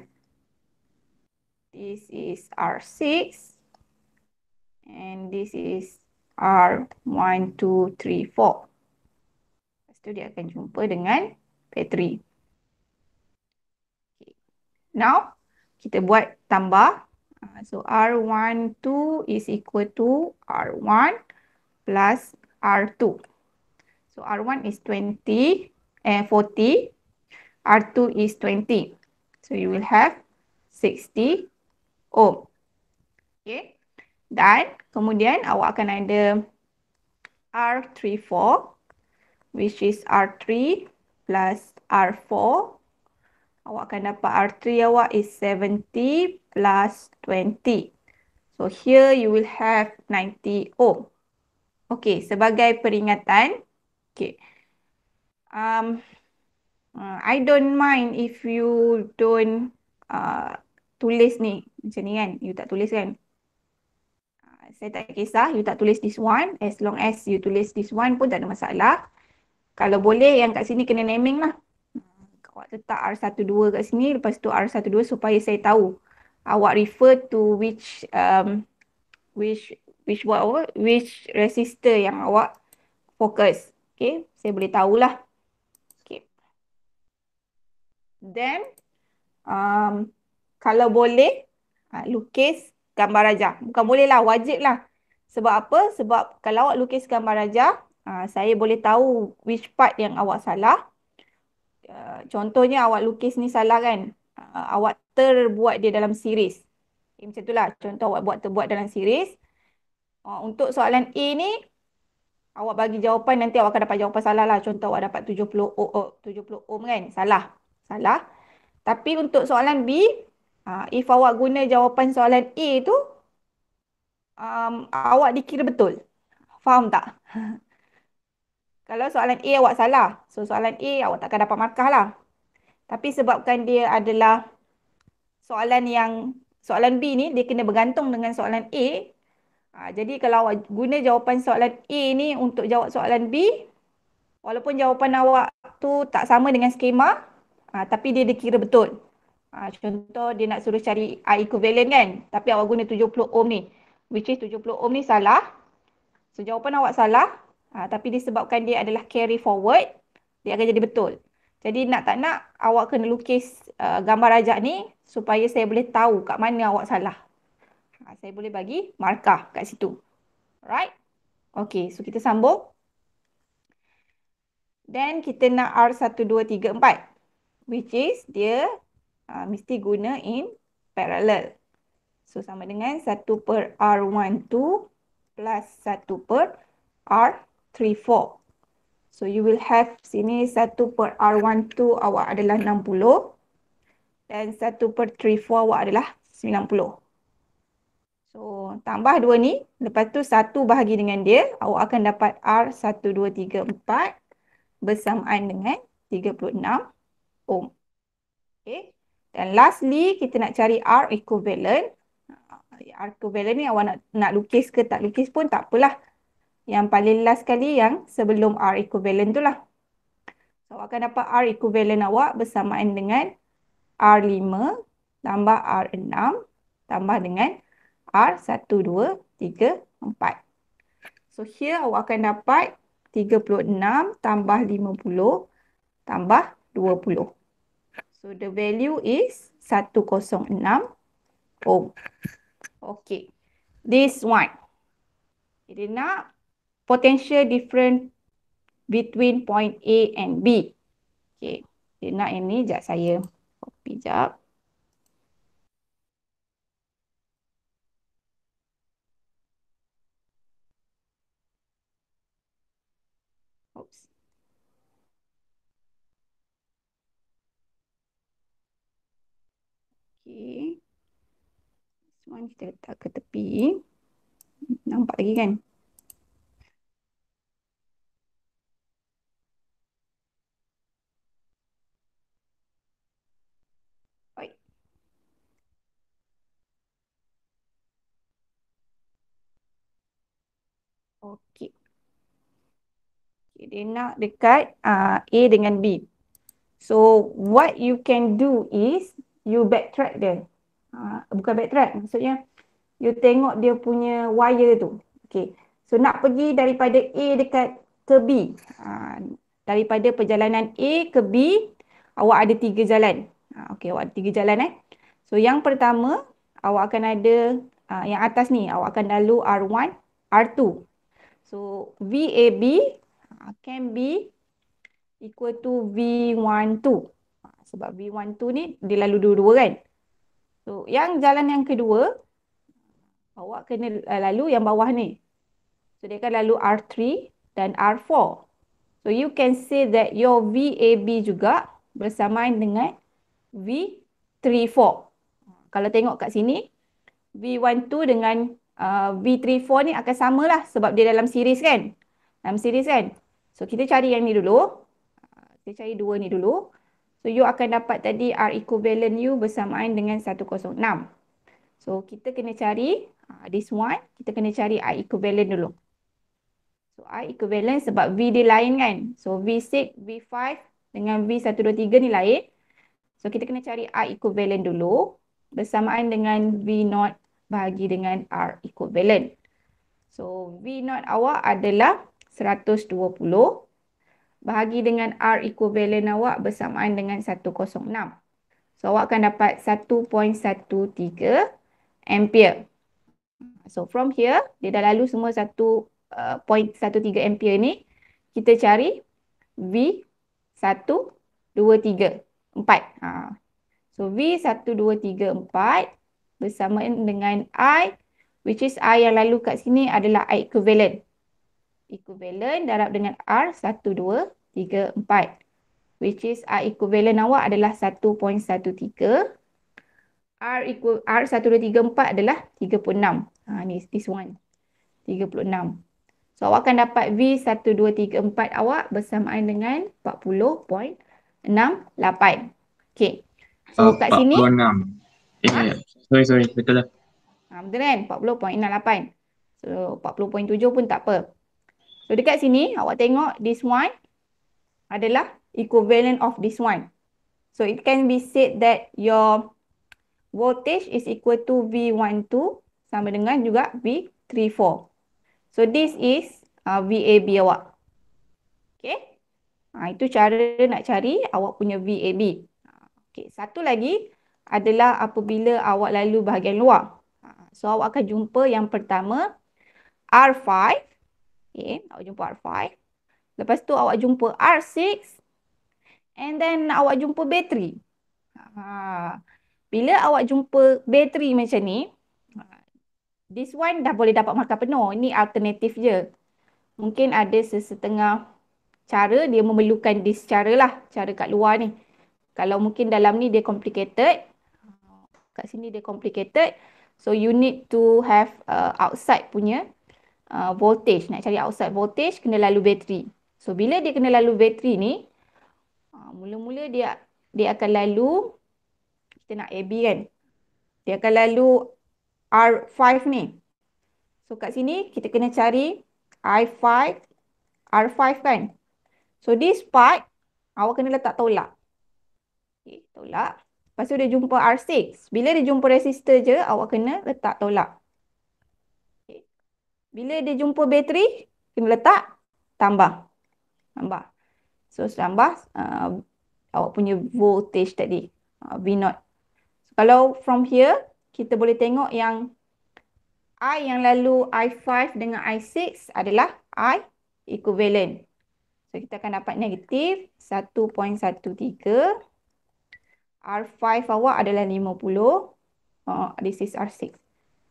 Speaker 1: This is R6. And this is R1, 2, 3, 4. Lepas tu dia akan jumpa dengan bateri. Okay. Now, kita buat tambah. So, R1, 2 is equal to R1 plus R2. So, R1 is 40. R2 is 20. So, you will have 60 ohm. Okay. Dan kemudian awak akan ada R34, which is R3 plus R4. Awak akan dapat R3 awak is 70 plus 20. So here you will have 90 ohm. Okay, sebagai peringatan, okay. I don't mind if you don't tulis ni. Macam ni kan, you tak tulis kan. Saya tak kisah, you tak tulis this one. As long as you tulis this one pun tak ada masalah. Kalau boleh, yang kat sini kena naming lah. Awak letak R12 kat sini, lepas tu R12 supaya saya tahu. Awak refer to which resistor yang awak fokus. Okay, saya boleh tahulah. Okay. Then, kalau boleh, lukis gambar rajah. Bukan boleh lah, wajib lah. Sebab apa? Sebab kalau awak lukis gambar rajah, saya boleh tahu which part yang awak salah. Contohnya awak lukis ni salah kan? Awak terbuat dia dalam series. Macam itulah. Contoh awak terbuat dalam series. Untuk soalan A ni, awak bagi jawapan, nanti awak akan dapat jawapan salah lah. Contoh awak dapat 70 ohm kan? Salah. Salah. Tapi untuk soalan B, if awak guna jawapan soalan A tu, awak dikira betul. Faham tak? Kalau soalan A awak salah, so soalan A awak takkan dapat markah lah. Tapi sebabkan dia adalah soalan B ni, dia kena bergantung dengan soalan A. Jadi kalau awak guna jawapan soalan A ni untuk jawab soalan B, walaupun jawapan awak tu tak sama dengan skema, tapi dia dikira betul. Contoh dia nak suruh cari I equivalent kan, tapi awak guna 70 ohm ni, which is 70 ohm ni salah. So jawapan awak salah, tapi disebabkan dia adalah carry forward, dia akan jadi betul. Jadi nak tak nak awak kena lukis gambar rajak ni supaya saya boleh tahu kat mana awak salah. Saya boleh bagi markah kat situ. Alright? Okay, so kita sambung. Then kita nak R1234, which is dia mesti guna in parallel. So sama dengan 1 per R12 plus 1 per R34. So you will have sini 1 per R12 awak adalah 60 dan 1 per 34 awak adalah 90. So tambah dua ni, lepas tu 1 bahagi dengan dia, awak akan dapat R1234 bersamaan dengan 36 ohm. Okay. Dan lastly, kita nak cari R equivalent. R equivalent ni awak nak lukis ke tak lukis pun tak apalah. Yang paling last sekali yang sebelum R equivalent tu lah. So, awak akan dapat R equivalent awak bersamaan dengan R5 tambah R6 tambah dengan R1234. So, here awak akan dapat 36 tambah 50 tambah 20. So, the value is 106 ohm. Okay. This one. Kita nak potential difference between point A and B. Okay. Dia nak yang ni, sekejap saya copy sekejap. Oops. Okay. This one kita letak ke tepi. Nampak lagi kan? Baik. Okay. Okay. Dia nak dekat A dengan B. So, what you can do is, you backtrack dia. Bukan backtrack, maksudnya, you tengok dia punya wire tu. Okay. So, nak pergi daripada A dekat ke B. Daripada perjalanan A ke B, awak ada 3 jalan. Okay, awak ada 3 jalan. So, yang pertama, awak akan ada, yang atas ni, awak akan lalu R1, R2. So, VAB can be equal to V12. Sebab V12 ni, dia lalu dua-dua kan. So, yang jalan yang kedua, awak kena lalu yang bawah ni. So, dia akan lalu R3 dan R4. So, you can say that your VAB juga bersamaan dengan V34. Kalau tengok kat sini, V12 dengan V34 ni akan samalah sebab dia dalam series kan. Dalam series kan. So, kita cari yang ni dulu. Kita cari dua ni dulu. So, you akan dapat tadi R equivalent you bersamaan dengan 106. So, kita kena cari this one. Kita kena cari R equivalent dulu. So, R equivalent sebab V dia lain kan. So, V6, V5 dengan V123 ni lain. So, kita kena cari R equivalent dulu. Bersamaan dengan V0 bahagi dengan R equivalent. So, V0 awak adalah 120. Bahagi dengan R equivalent awak bersamaan dengan 106. So, awak akan dapat 1.13 ampere. So, from here, dia dah lalu semua 1.13 ampere ni. Kita cari V1234. So, V1234 bersamaan dengan I, which is I yang lalu kat sini adalah I equivalent. Equivalent darab dengan R1234. Which is R equivalent awak adalah 1.13. R134 adalah 36. Ni, this one. 36. So, awak akan dapat V1234 awak bersamaan dengan 40.68. Okay. So, kat sini.
Speaker 3: 46. Sorry. Betul lah.
Speaker 1: Betul kan? 40.68. So, 40.7 pun tak apa. So, dekat sini, awak tengok this one adalah equivalent of this one. So, it can be said that your voltage is equal to V12 sama dengan juga V34. So this is VAB awak. Okay. Itu cara nak cari awak punya VAB. Okay. Satu lagi adalah apabila awak lalu bahagian luar. So awak akan jumpa yang pertama R5. Okay. Awak jumpa R5. Lepas tu awak jumpa R6. And then awak jumpa bateri. Bila awak jumpa bateri macam ni, this one dah boleh dapat markah penuh. Ini alternatif je. Mungkin ada sesetengah cara dia memerlukan this cara lah. Cara kat luar ni. Kalau mungkin dalam ni dia complicated. Kat sini dia complicated. So you need to have outside punya voltage. Nak cari outside voltage kena lalu bateri. So bila dia kena lalu bateri ni, mula-mula dia akan lalu, kita nak AB kan. Dia akan lalu R5 ni. So kat sini kita kena cari I5, R5 kan. So this part, awak kena letak tolak. Okay, tolak. Lepas tu dia jumpa R6. Bila dia jumpa resistor je, awak kena letak tolak. Okay. Bila dia jumpa bateri, kena letak tambah. Tambah. So tambah awak punya voltage tadi. V0. So, kalau from here, kita boleh tengok yang I yang lalu I5 dengan I6 adalah I equivalent. So, kita akan dapat negatif 1.13. R5 awak adalah 50. This is R6.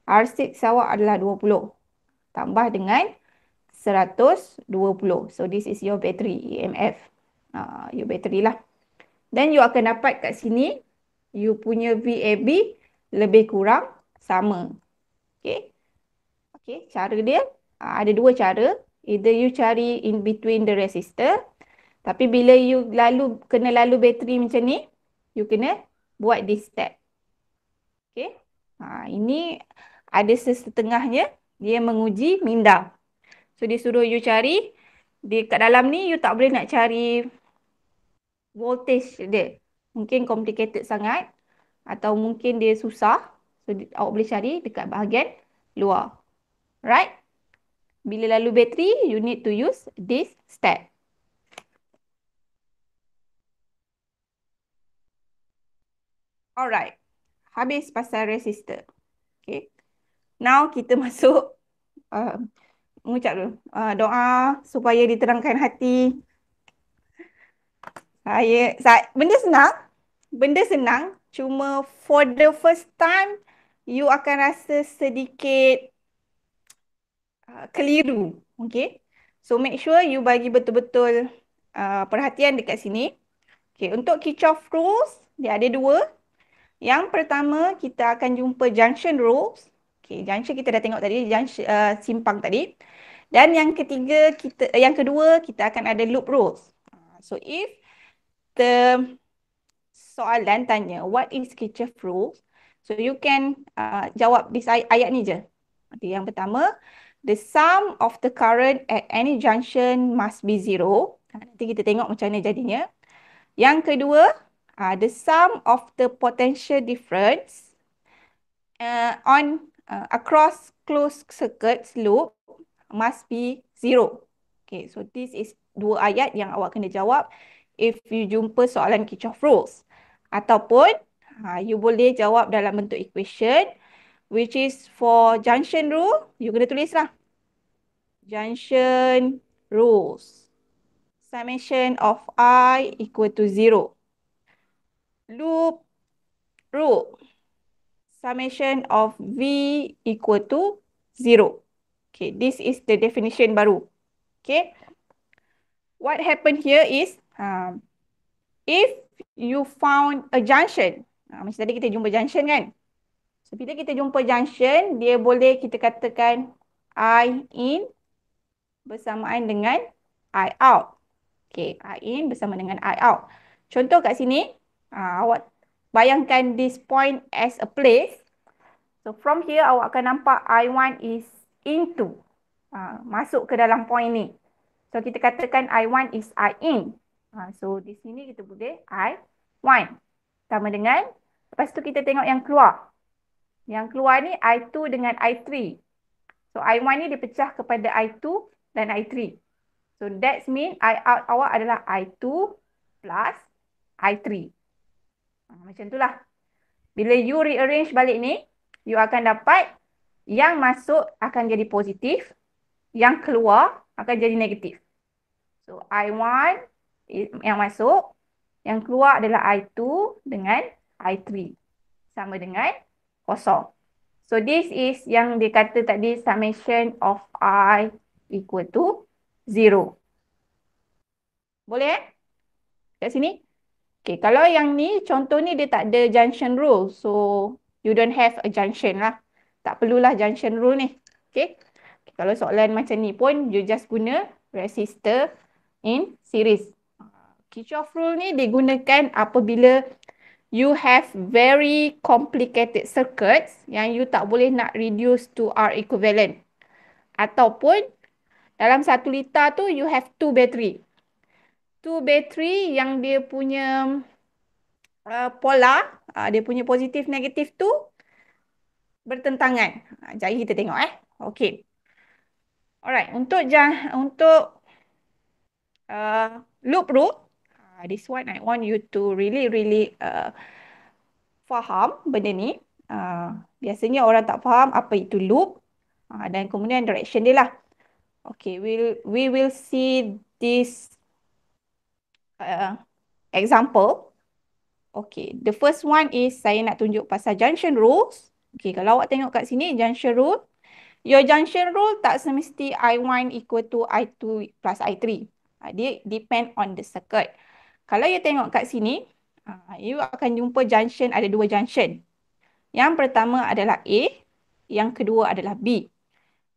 Speaker 1: R6 awak adalah 20. Tambah dengan 120. So, this is your battery EMF. Your battery lah. Then, you akan dapat kat sini, you punya VAB lebih kurang sama. Okay. Okay, cara dia ada dua cara. Either you cari in between the resistor. Tapi bila you kena lalu bateri macam ni, you kena buat this step. Okay. Ini ada sesetengahnya dia menguji minda. So dia suruh you cari. Kat dalam ni you tak boleh nak cari voltage dia. Mungkin complicated sangat. Atau mungkin dia susah. So awak boleh cari dekat bahagian luar. Right? Bila lalu bateri, you need to use this step. Alright. Habis pasal resistor. Okay. Now kita masuk mengucap dulu. Doa supaya diterangkan hati. Benda senang. Benda senang. Cuma for the first time, you akan rasa sedikit keliru. Okay. So make sure you bagi betul-betul perhatian dekat sini. Okay. Untuk Kirchhoff rules, dia ada dua. Yang pertama, kita akan jumpa junction rules. Okay, junction kita dah tengok tadi, junction, simpang tadi. Dan yang kedua, kita akan ada loop rules. So, if the soalan tanya, what is Kirchhoff rules? So, you can jawab di ayat ni je. Okay, yang pertama, the sum of the current at any junction must be zero. Nanti kita tengok macam mana jadinya. Yang kedua, the sum of the potential difference across closed circuits loop must be zero. Okay, so this is dua ayat yang awak kena jawab if you jumpa soalan Kirchhoff rules. Ataupun you boleh jawab dalam bentuk equation, which is for junction rule, you kena tulis lah. Junction rules. Summation of I equal to 0. Loop rule. Summation of V equal to 0. Okay, this is the definition baru. Okay. What happened here is, if you found a junction, macam tadi kita jumpa junction kan. So, bila kita jumpa junction, dia boleh kita katakan I in bersamaan dengan I out. Okay, I in bersama dengan I out. Contoh kat sini, awak bayangkan this point as a place. So, from here awak akan nampak I1 is into. Masuk ke dalam point ni. So, kita katakan I1 is I in. So, di sini kita boleh I1. Sama dengan, lepas tu kita tengok yang keluar. Yang keluar ni I2 dengan I3. So I1 ni dipecah kepada I2 dan I3. So that means I out awak adalah I2 plus I3. Macam itulah. Bila you rearrange balik ni, you akan dapat yang masuk akan jadi positif, yang keluar akan jadi negatif. So I1 yang masuk, yang keluar adalah I2 dengan I3. Sama dengan kosong. So this is yang dia kata tadi summation of I equal to 0. Boleh kat sini? Okay, kalau yang ni contoh ni dia tak ada junction rule. So you don't have a junction lah. Tak perlulah junction rule ni. Okay. Kalau soalan macam ni pun you just guna resistor in series. Kirchhoff rule ni digunakan apabila you have very complicated circuits yang you tak boleh nak reduce to R equivalent. Ataupun dalam 1 liter tu you have 2 battery. 2 battery yang dia punya polar, dia punya positif negatif tu bertentangan. Jari kita tengok Okay. Alright, untuk loop rule, this one I want you to really faham benda ni. Biasanya orang tak faham apa itu loop dan kemudian direction dia lah. Okay, we will see this example. Okay, the first one is saya nak tunjuk pasal junction rules. Okay, kalau awak tengok kat sini junction rule, your junction rule tak semesti I1 equal to I2 plus I3. Dia depend on the circuit. Kalau you tengok kat sini, you akan jumpa junction, ada 2 junction. Yang pertama adalah A, yang kedua adalah B.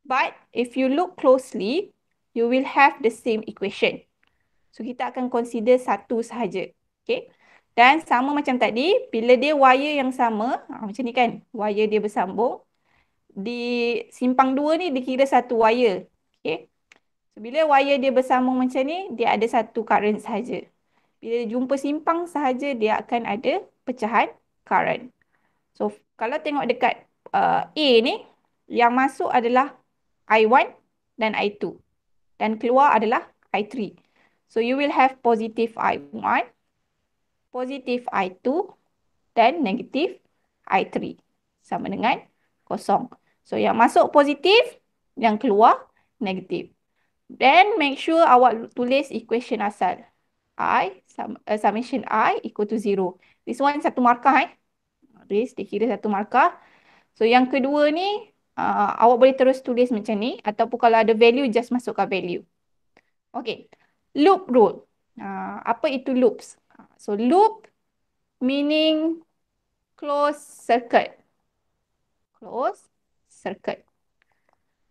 Speaker 1: But if you look closely, you will have the same equation. So kita akan consider satu sahaja. Okay. Dan sama macam tadi, bila dia wire yang sama, macam ni kan, wire dia bersambung, di simpang 2 ni dikira satu wire. Okay. So, bila wire dia bersambung macam ni, dia ada satu current sahaja. Bila jumpa simpang sahaja, dia akan ada pecahan current. So, kalau tengok dekat A ni, yang masuk adalah I1 dan I2. Dan keluar adalah I3. So, you will have positive I1, positive I2, dan negatif I3. Sama dengan kosong. So, yang masuk positif, yang keluar negatif. Then, make sure awak tulis equation asal. Summation I equal to 0. This one satu markah This dikira satu markah. So yang kedua ni awak boleh terus tulis macam ni ataupun kalau ada value just masukkan value. Okay. Loop rule. Apa itu loops? So loop meaning closed circuit. Closed circuit.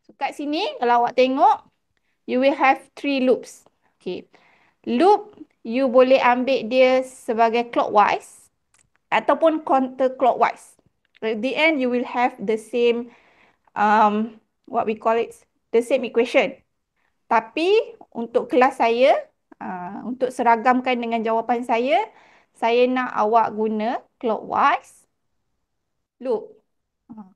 Speaker 1: So kat sini kalau awak tengok you will have 3 loops. Okay. Loop you boleh ambil dia sebagai clockwise ataupun counterclockwise. At the end, you will have the same, what we call it, the same equation. Tapi untuk kelas saya, untuk seragamkan dengan jawapan saya nak awak guna clockwise loop.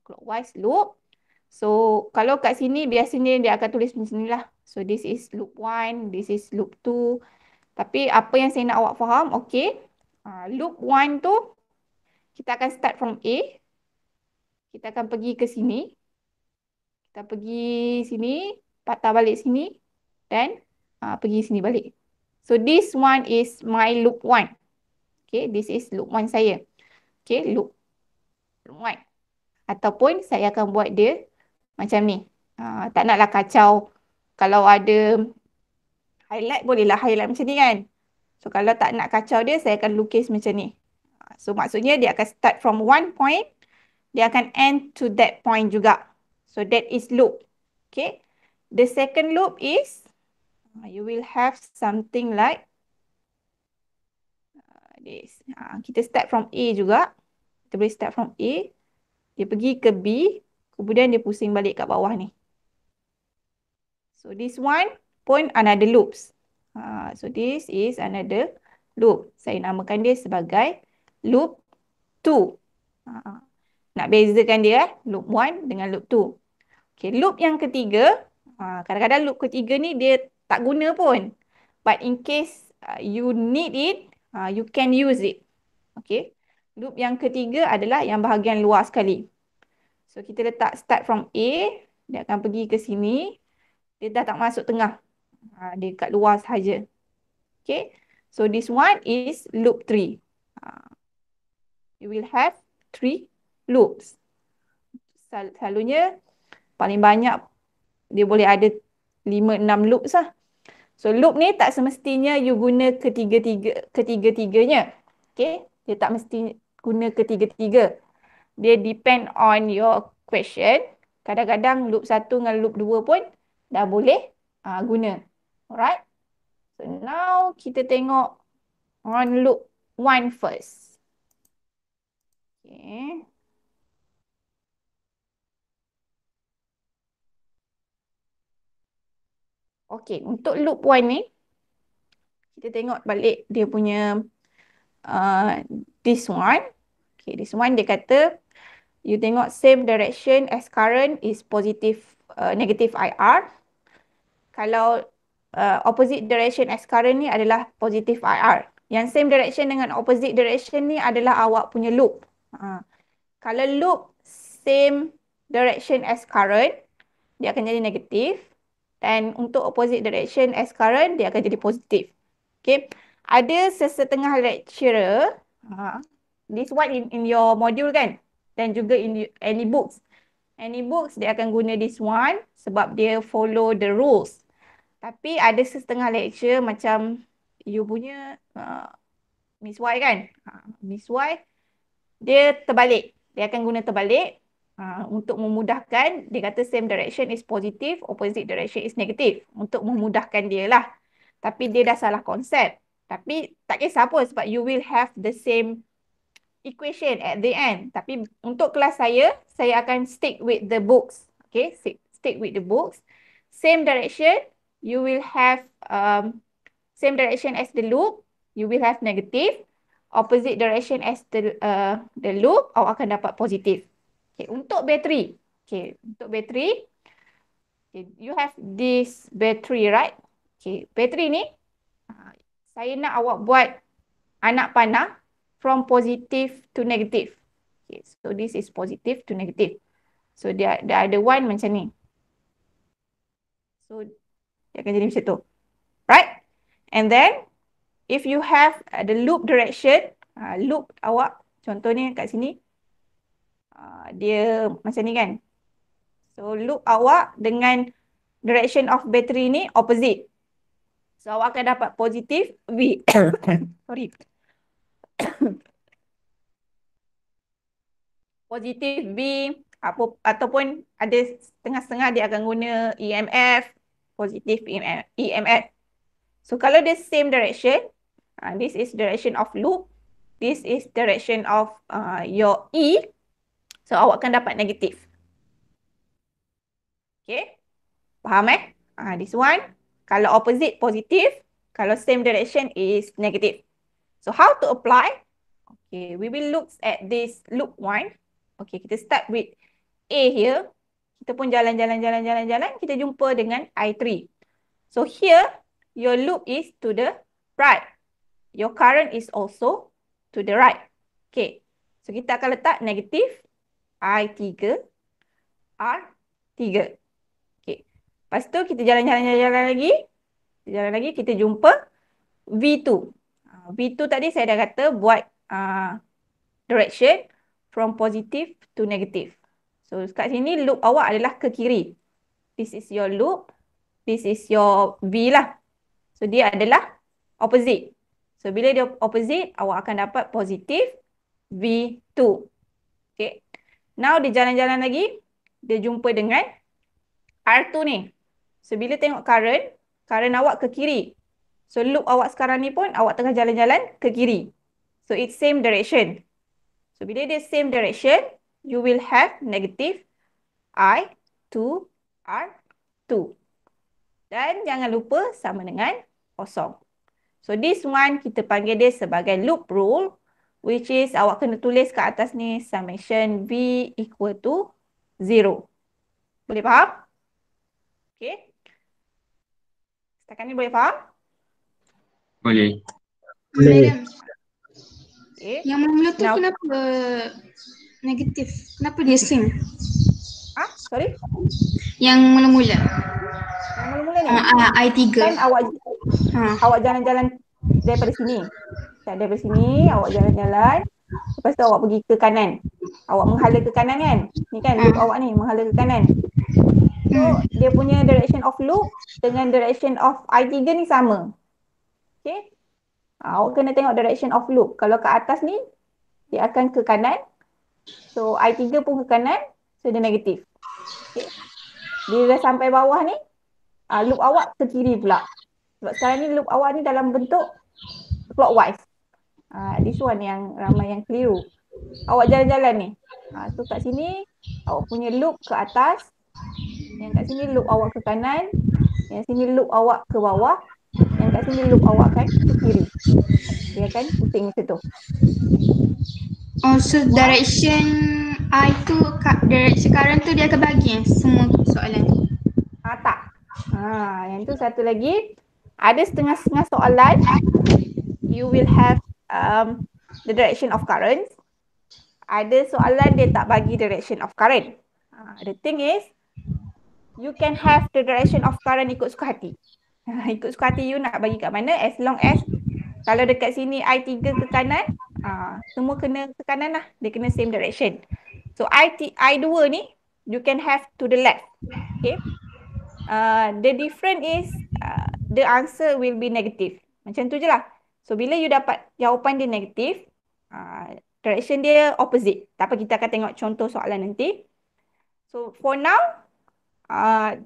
Speaker 1: Clockwise loop. So, kalau kat sini biasanya dia akan tulis macam ni lah. So, this is loop 1, this is loop 2. Tapi apa yang saya nak awak faham, okay. Loop 1 tu, kita akan start from A. Kita akan pergi ke sini. Kita pergi sini, patah balik sini. Dan pergi sini balik. So, this one is my loop 1. Okay, this is loop 1 saya. Okay, loop 1. Ataupun saya akan buat dia macam ni. Tak naklah kacau. Kalau ada highlight, bolehlah highlight macam ni kan. So, kalau tak nak kacau dia, saya akan lukis macam ni. So, maksudnya dia akan start from one point. Dia akan end to that point juga. So, that is loop. Okay. The second loop is, you will have something like this. Kita start from A juga. Kita boleh start from A. Dia pergi ke B. Kemudian dia pusing balik kat bawah ni. So, this one pun another loops. So, this is another loop. Saya namakan dia sebagai loop 2. Nak bezakan dia loop 1 dengan loop 2. Okay, loop yang ketiga, kadang-kadang loop ketiga ni dia tak guna pun. But in case you need it, you can use it. Okay. Loop yang ketiga adalah yang bahagian luar sekali. So kita letak start from A, dia akan pergi ke sini. Dia dah tak masuk tengah. Dia kat luar sahaja. Okay. So this one is loop 3. You will have 3 loops. Selalunya paling banyak dia boleh ada 5-6 loops lah. So loop ni tak semestinya you guna ketiga-tiganya. Okay. Dia tak mesti guna ketiga-tiga. Dia depend on your question. Kadang-kadang loop 1 dengan loop 2 pun dah boleh guna. Alright. So now kita tengok on loop 1 first. Okay. Okay, untuk loop 1 ni, kita tengok balik dia punya this one. Okay, this one dia kata, you tengok same direction as current is positive, negative IR. Kalau opposite direction as current ni adalah positive IR. Yang same direction dengan opposite direction ni adalah awak punya loop. Kalau loop same direction as current, dia akan jadi negatif. Dan untuk opposite direction as current, dia akan jadi positif. Okay. Ada sesetengah lecturer, this one in your module kan? Dan juga in any books. Any books, dia akan guna this one sebab dia follow the rules. Tapi ada setengah lecture macam you punya Miss Y kan? Miss Y, dia terbalik. Dia akan guna terbalik. Untuk memudahkan, dia kata same direction is positive, opposite direction is negative. Untuk memudahkan dia lah. Tapi dia dah salah konsep. Tapi tak kisah pun sebab you will have the same equation at the end. Tapi untuk kelas saya akan stick with the books. Okay, stick with the books. Same direction, you will have same direction as the loop, you will have negative. Opposite direction as the loop, awak akan dapat positif. Okay, untuk bateri. Okay, untuk bateri, okay, you have this battery, right? Okay, bateri ni, saya nak awak buat anak panah from positive to negative. Okay, so this is positive to negative. So dia ada one macam ni. So dia akan jadi macam tu. Right? And then, if you have the loop direction, loop awak, contohnya kat sini, dia macam ni kan. So loop awak dengan direction of battery ni opposite. So awak akan dapat positif V. Sorry. Positif V ataupun ada setengah-setengah dia akan guna EMF, positif EMF. So kalau dia same direction, this is direction of loop, this is direction of your E, so awak akan dapat negatif. Okay, faham this one, kalau opposite positif, kalau same direction is negative. So how to apply? Okay, we will look at this loop 1. Okay, kita start with A here. Kita pun jalan-jalan, kita jumpa dengan I3. So here, your loop is to the right. Your current is also to the right. Okay, so kita akan letak negatif I3, R3. Okay, lepas tu kita jalan-jalan lagi, kita jumpa V2. V2 tadi saya dah kata buat direction from positive to negative. So kat sini loop awak adalah ke kiri. This is your loop. This is your V lah. So dia adalah opposite. So bila dia opposite, awak akan dapat positif V2. Okay. Now dia jalan-jalan lagi. Dia jumpa dengan R2 ni. So bila tengok current awak ke kiri. So loop awak sekarang ni pun awak tengah jalan-jalan ke kiri. So it's same direction. So bila dia same direction, you will have negative I2 R2. Dan jangan lupa sama dengan kosong. So this one kita panggil dia sebagai loop rule, which is awak kena tulis kat atas ni summation V equal to 0. Boleh faham? Okay. Setakat ni boleh faham?
Speaker 3: Boleh.
Speaker 2: Madam,
Speaker 1: Okay.
Speaker 2: yang mula tu
Speaker 1: Now,
Speaker 2: kenapa negatif? Kenapa dia swing?
Speaker 1: sorry.
Speaker 2: Yang mula-mula.
Speaker 1: Yang mula-mula ni.
Speaker 2: I3.
Speaker 1: Kan awak
Speaker 2: Ha.
Speaker 1: awak jalan-jalan daripada sini. Daripada sini, awak jalan-jalan. Lepas tu awak pergi ke kanan. Awak menghala ke kanan kan? Ni kan loop awak ni, menghala ke kanan. So, dia punya direction of loop dengan direction of I3 ni sama. Okay? Awak kena tengok direction of loop. Kalau ke atas ni, dia akan ke kanan. So, I3 pun ke kanan. So, dia negatif. Okay? Bila dah sampai bawah ni, loop awak ke kiri pula. Sebab sekarang ni loop awak ni dalam bentuk clockwise. This one yang ramai yang keliru. Awak jalan-jalan ni. So, kat sini, awak punya loop ke atas. Yang kat sini loop awak ke kanan. Yang sini loop awak ke bawah. Yang kat sini loop awak kan ke kiri. Dia akan pusing macam tu.
Speaker 2: Oh, so direction I tu, direction current tu dia akan bagi semua soalan tu?
Speaker 1: Tak. Yang tu satu lagi. Ada setengah-setengah soalan. You will have the direction of current. Ada soalan dia tak bagi direction of current. The thing is, you can have the direction of current ikut suka hati. Ikut suka hati you nak bagi kat mana, as long as kalau dekat sini I3 ke kanan, semua kena ke kanan lah. Dia kena same direction. So I2 ni, you can have to the left. Okay. The difference is, the answer will be negative. Macam tu je lah. So bila you dapat jawapan dia negatif, direction dia opposite. Tak apa, kita akan tengok contoh soalan nanti. So for now,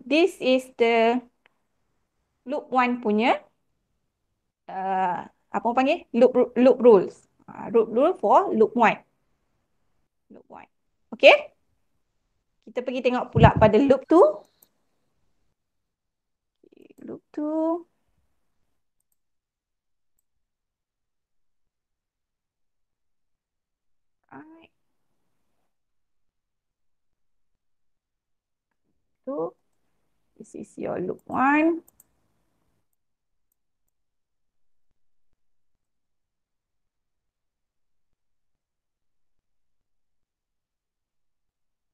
Speaker 1: this is the loop 1 punya apa orang panggil? Loop rules. Loop rule for loop 1. Loop 1. Okay? Kita pergi tengok pula pada loop 2. Loop 2. Alright. So, this is your loop 1.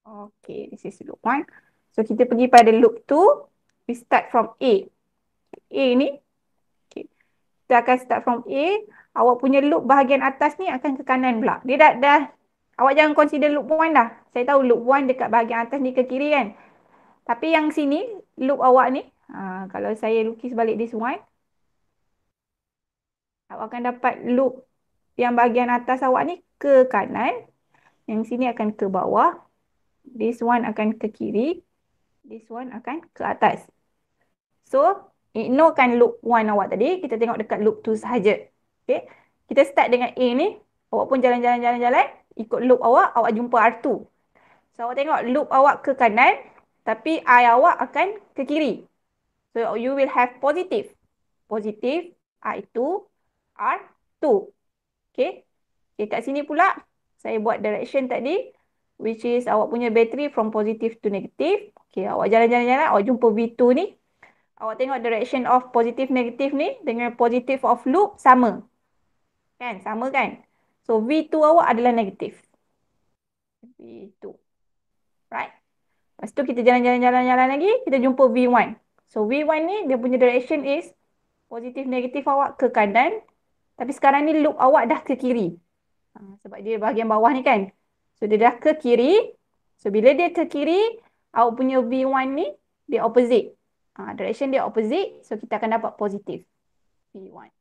Speaker 1: Okay, this is loop 1. So, kita pergi pada loop 2. We start from A. A ni. Okay. Kita akan start from A. Awak punya loop bahagian atas ni akan ke kanan pula. Dia dah awak jangan consider loop 1 dah. Saya tahu loop 1 dekat bahagian atas ni ke kiri kan. Tapi yang sini, loop awak ni. Kalau saya lukis balik this one. Awak akan dapat loop yang bahagian atas awak ni ke kanan. Yang sini akan ke bawah. This one akan ke kiri. This one akan ke atas. So, ignorekan loop 1 awak tadi. Kita tengok dekat loop 2 sahaja. Okay. Kita start dengan A ni. Awak pun jalan-jalan. Ikut loop awak, awak jumpa R2. So, awak tengok loop awak ke kanan. Tapi I awak akan ke kiri. So, you will have positive. Positive I2, R2. Okay. Okay, kat sini pula, saya buat direction tadi. Which is awak punya battery from positive to negative. Okay, awak jalan-jalan, awak jumpa V2 ni. Awak tengok direction of positive negative ni dengan positive of loop sama. Kan? Sama kan? So, V2 awak adalah negatif. V2. Right? Lepas tu kita jalan-jalan lagi, kita jumpa V1. So, V1 ni dia punya direction is positif negatif awak ke kanan. Tapi sekarang ni loop awak dah ke kiri. Sebab dia bahagian bawah ni kan. So, dia dah ke kiri. So, bila dia ke kiri, awak punya V1 ni, dia opposite. Direction dia opposite. So, kita akan dapat positif. V1.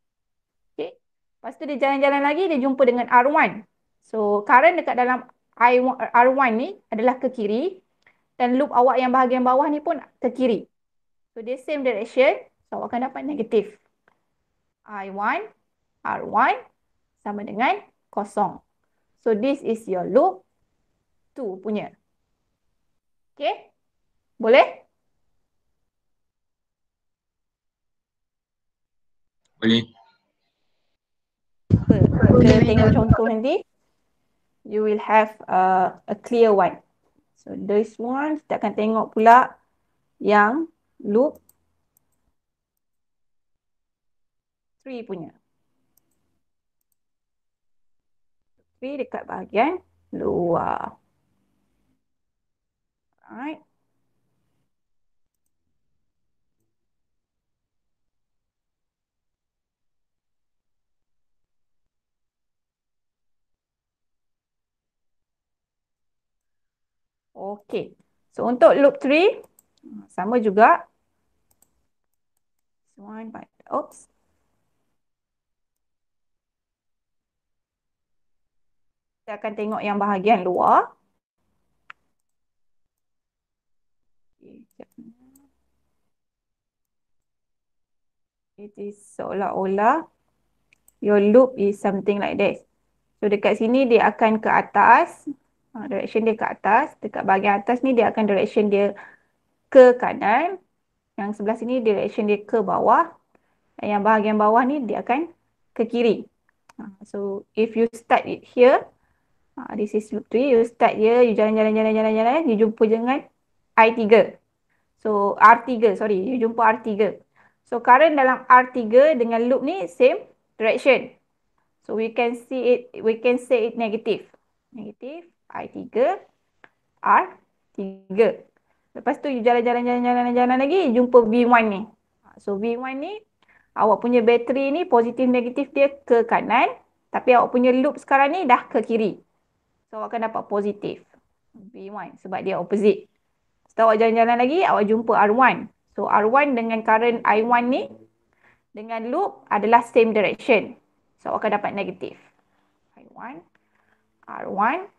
Speaker 1: Okay. Lepas tu dia jalan-jalan lagi, dia jumpa dengan R1. So, current dekat dalam R1 ni adalah ke kiri. Dan loop awak yang bahagian bawah ni pun ke kiri. So, dia same direction. So, awak akan dapat negatif. I1, R1 sama dengan kosong. So, this is your loop 2 punya. Okay? Boleh?
Speaker 3: Boleh.
Speaker 1: Kita tengok contoh nanti. You will have a clear one. So this one kita akan tengok pula yang loop 3 punya. 3 dekat bahagian luar. Alright. Okay. So untuk loop 3 sama juga. One by oops. Kita akan tengok yang bahagian luar. It is seolah-olah your loop is something like this. So dekat sini dia akan ke atas. Direction dia ke atas. Dekat bahagian atas ni dia akan direction dia ke kanan. Yang sebelah sini direction dia ke bawah. Dan yang bahagian bawah ni dia akan ke kiri. So if you start it here. This is loop 3. You start here. You jalan-jalan. You jumpa dengan I3. So R3. Sorry. You jumpa R3. So current dalam R3 dengan loop ni same direction. So we can say it negative. Negative I3 R3. Lepas tu you jalan lagi jumpa V1 ni. So V1 ni awak punya bateri ni positif negatif dia ke kanan, tapi awak punya loop sekarang ni dah ke kiri. So awak akan dapat positif V1 sebab dia opposite. Setelah awak jalan-jalan lagi awak jumpa R1. So R1 dengan current I1 ni dengan loop adalah same direction. So awak akan dapat negatif. I1, R1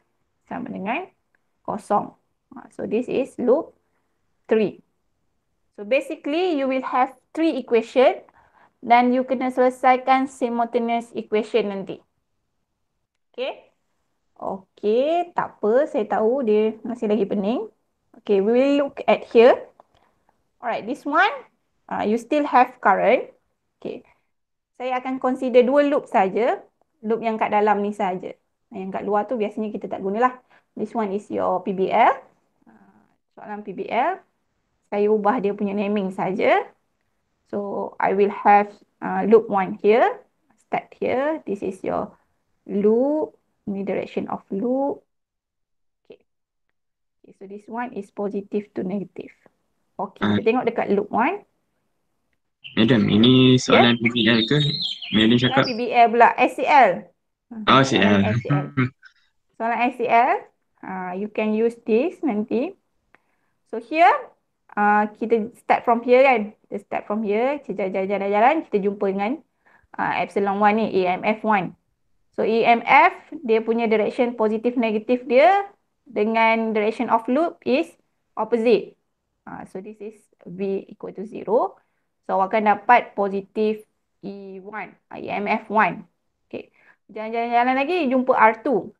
Speaker 1: sama dengan kosong. So this is loop 3. So basically you will have 3 equation dan you kena selesaikan simultaneous equation nanti. Okay. Okay, tak apa. Saya tahu dia masih lagi pening. Okay, we will look at here. Alright, this one, you still have current. Okay, saya akan consider 2 loop saja. Loop yang kat dalam ni saja. Yang kat luar tu biasanya kita tak gunalah. This one is your PBL. Soalan PBL. Saya ubah dia punya naming saja. So, I will have loop 1 here. Start here. This is your loop. Ini direction of loop. Okay. Okay, so this one is positive to negative. Okay, kita tengok dekat loop 1.
Speaker 3: Madam, ini soalan PBL ke? Madam cakap.
Speaker 1: PBL pula, SCL.
Speaker 3: Oh, CL.
Speaker 1: Soalan SCL, you can use this nanti. So here, kita start from here kan. Kita start from here, kita jalan-jalan, kita jumpa dengan epsilon 1 ni, EMF 1. So EMF, dia punya direction positif negatif dia dengan direction of loop is opposite. So this is V equal to 0. So awak akan dapat positif E1, EMF 1. Okay. Jalan-jalan lagi jumpa R2.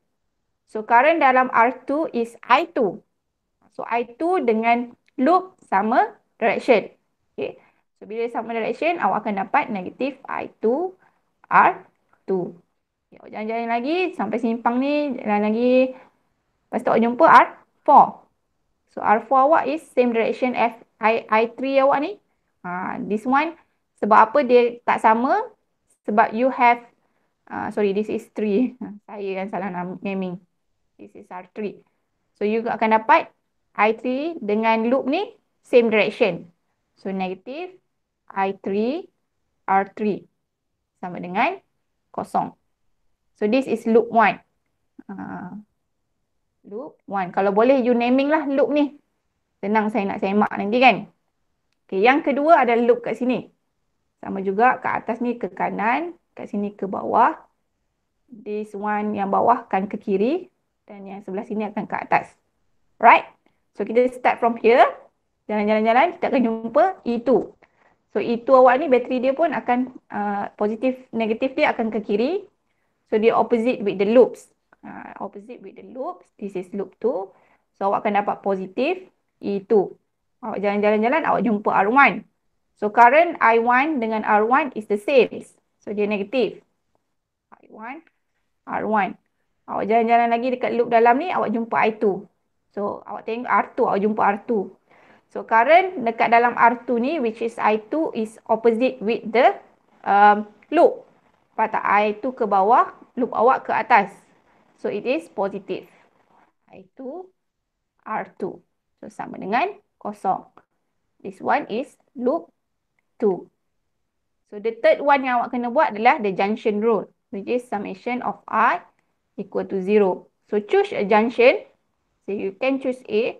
Speaker 1: So current dalam R2 is I2. So I2 dengan loop sama direction. Okay. So bila sama direction awak akan dapat negatif I2 R2. Okay. Jalan-jalan lagi sampai simpang ni, jalan lagi. Lepas tu awak jumpa R4. So R4 awak is same direction I3 awak ni. This one, sebab apa dia tak sama? Sebab you have, sorry, this is 3. Saya yang salah naming. This is R3. So you akan dapat I3 dengan loop ni same direction. So negative I3 R3 sama dengan kosong. So this is loop 1. Loop 1. Kalau boleh you naming lah loop ni. Senang saya nak semak nanti kan. Okay, yang kedua ada loop kat sini. Sama juga kat atas ni ke kanan, kat sini ke bawah. This one yang bawah akan ke kiri dan yang sebelah sini akan ke atas. Right? So kita start from here. Jalan-jalan-jalan kita akan jumpa E2. So E2 awak ni bateri dia pun akan positif negatif dia akan ke kiri. So dia opposite with the loops. Opposite with the loops. This is loop 2. So awak akan dapat positif E2. Awak jalan-jalan-jalan, awak jumpa R1. So current I1 dengan R1 is the same. So dia negatif. I1, R1. Awak jalan-jalan lagi dekat loop dalam ni, awak jumpa I2. So awak tengok R2, awak jumpa R2. So current dekat dalam R2 ni, which is I2, is opposite with the loop. Nampak tak? I2 ke bawah, loop awak ke atas. So it is positive. I2, R2. So sama dengan kosong. This one is loop 2. So the third one yang awak kena buat adalah the junction rule, which is summation of I equal to 0. So choose a junction. So you can choose A,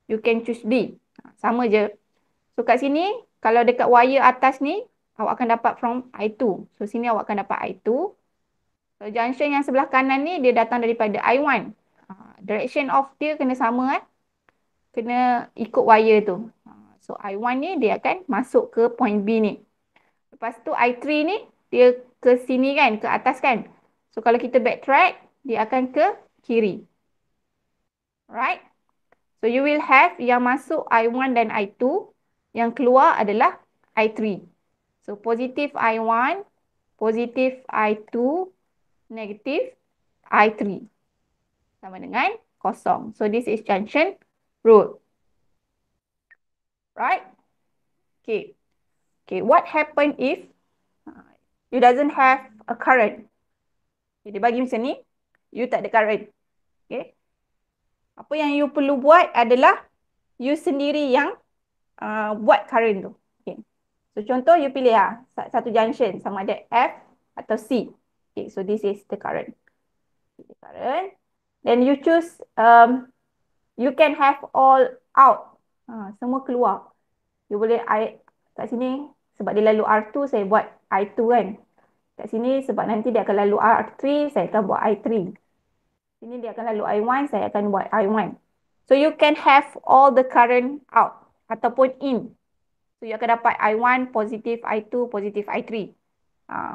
Speaker 1: you can choose B. Sama je. So kat sini, kalau dekat wire atas ni, awak akan dapat from I2. So sini awak akan dapat I2. So junction yang sebelah kanan ni, dia datang daripada I1. Direction of dia kena sama kena ikut wire tu. So I1 ni dia akan masuk ke point B ni. Lepas tu I3 ni dia ke sini kan, ke atas kan. So kalau kita backtrack, dia akan ke kiri. Right? So you will have yang masuk I1 dan I2, yang keluar adalah I3. So positif I1, positif I2, negatif I3. Sama dengan kosong. So this is junction rule. Right? Okay. Okay, what happen if you doesn't have a current? Okay, dia bagi macam ni, you tak ada current. Okay. Apa yang you perlu buat adalah you sendiri yang buat current tu. Okay. So contoh you pilih satu junction sama ada F atau C. Okay, so this is the current. The current. Then you choose, you can have all out. Semua keluar. You boleh, kat sini sebab dia lalu R2, saya buat I2 kan. Kat sini sebab nanti dia akan lalu R3, saya akan buat I3. Sini dia akan lalu I1, saya akan buat I1. So you can have all the current out ataupun in. So you akan dapat I1, positif I2, positif I3.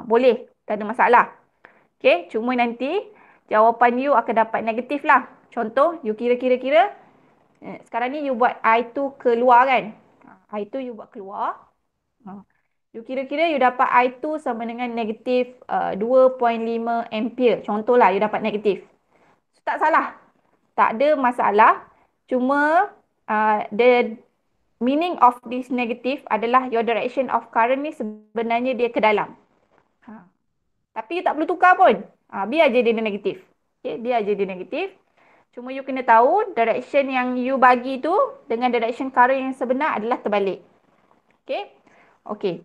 Speaker 1: Boleh, tak ada masalah. Okay, cuma nanti jawapan you akan dapat negatif lah. Contoh, you kira-kira, sekarang ni you buat I2 keluar kan. I2 you buat keluar. You kira-kira you dapat I2 sama dengan negatif 2.5 ampere. Contohlah you dapat negatif. So, tak salah. Tak ada masalah. Cuma the meaning of this negative adalah your direction of current ni sebenarnya dia ke dalam. Tapi you tak perlu tukar pun. Biar je dia negatif. Okay, biar je dia negatif. Cuma you kena tahu direction yang you bagi tu dengan direction current yang sebenar adalah terbalik. Okay. Okay.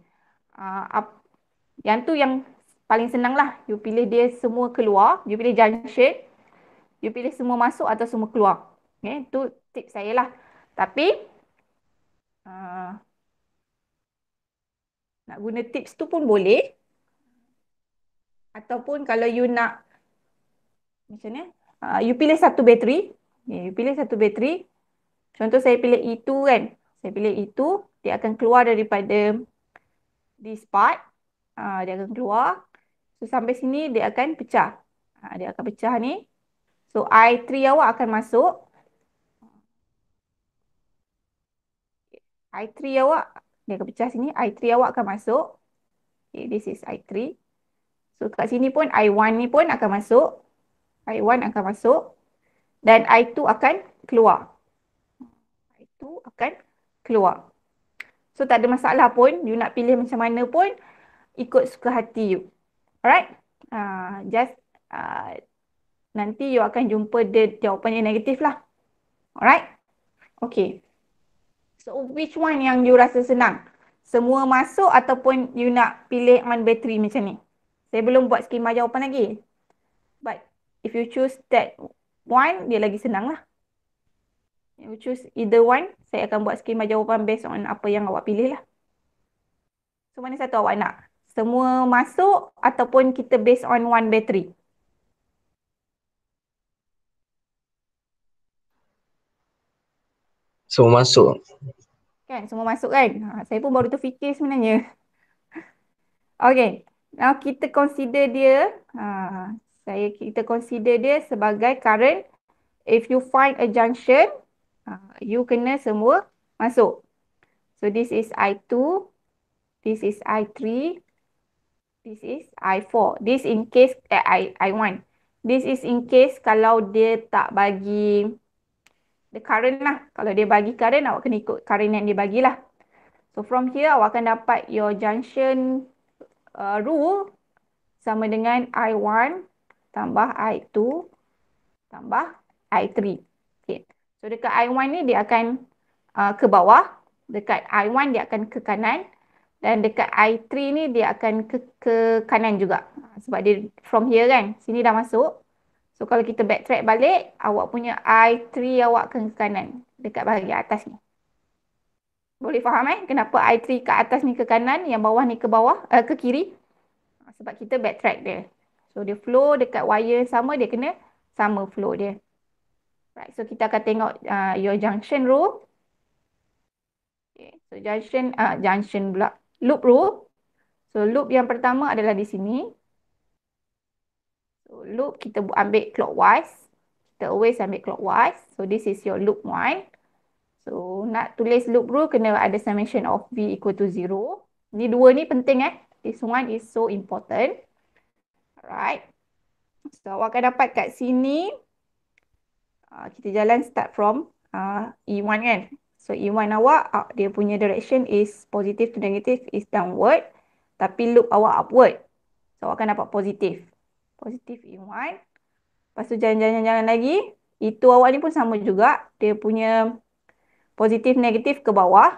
Speaker 1: Yang tu yang paling senang lah. You pilih dia semua keluar. You pilih junction. You pilih semua masuk atau semua keluar. Okay. Tu tips saya lah. Tapi nak guna tips tu pun boleh. Ataupun kalau you nak macam ni, you pilih satu bateri. You pilih satu bateri. Contoh saya pilih E2 kan. Saya pilih E2. Dia akan keluar daripada this part. Dia akan keluar. So sampai sini dia akan pecah. Dia akan pecah ni. So I3 awak akan masuk. I3 awak, dia akan pecah sini. I3 awak akan masuk. Okay, this is I3. So kat sini pun I1 ni pun akan masuk. I1 akan masuk. Dan I2 akan keluar. I2 akan keluar. So tak ada masalah pun. You nak pilih macam mana pun, ikut suka hati you. Alright? Just nanti you akan jumpa dia jawapannya negatif lah. Alright? Okay. So which one yang you rasa senang? Semua masuk ataupun you nak pilih on battery macam ni? Saya belum buat skema jawapan lagi. But if you choose that one, dia lagi senang lah. If you choose either one, saya akan buat skema jawapan based on apa yang awak pilih lah. So mana satu awak nak? Semua masuk ataupun kita based on one battery?
Speaker 4: Semua masuk.
Speaker 1: Kan, semua masuk kan? Saya pun baru terfikir sebenarnya. Okay, now kita consider dia, kita consider dia sebagai current. If you find a junction, you kena semua masuk. So this is I2, this is I3, this is I4. This in case, I1. This is in case kalau dia tak bagi the current lah. Kalau dia bagi current, awak kena ikut current yang dia bagilah. So from here awak akan dapat your junction rule sama dengan I1 tambah I2 tambah I3. Okay. So dekat I1 ni dia akan ke bawah, dekat I1 dia akan ke kanan, dan dekat I3 ni dia akan ke kanan juga. Sebab dia from here kan, sini dah masuk. So kalau kita backtrack balik, awak punya I3 awak akan ke kanan dekat bahagian atas ni. Boleh faham kenapa I3 ke atas ni ke kanan, yang bawah ni ke bawah, ke kiri? Sebab kita backtrack dia. So dia flow dekat wire sama, dia kena sama flow dia. Right, so kita akan tengok your junction rule. Okay, so junction pula. Loop rule. So loop yang pertama adalah di sini. So loop kita ambil clockwise. Kita always ambil clockwise. So this is your loop 1. So nak tulis loop rule kena ada summation of V equal to 0. Ni dua ni penting This one is so important. Alright. So awak akan dapat kat sini. Kita jalan start from E1 kan. So E1 awak, dia punya direction is positive to negative is downward. Tapi loop awak upward. So awak akan dapat positif. Positif E1. Lepas tu jalan-jalan lagi. Itu awak ni pun sama juga. Dia punya positif negatif ke bawah.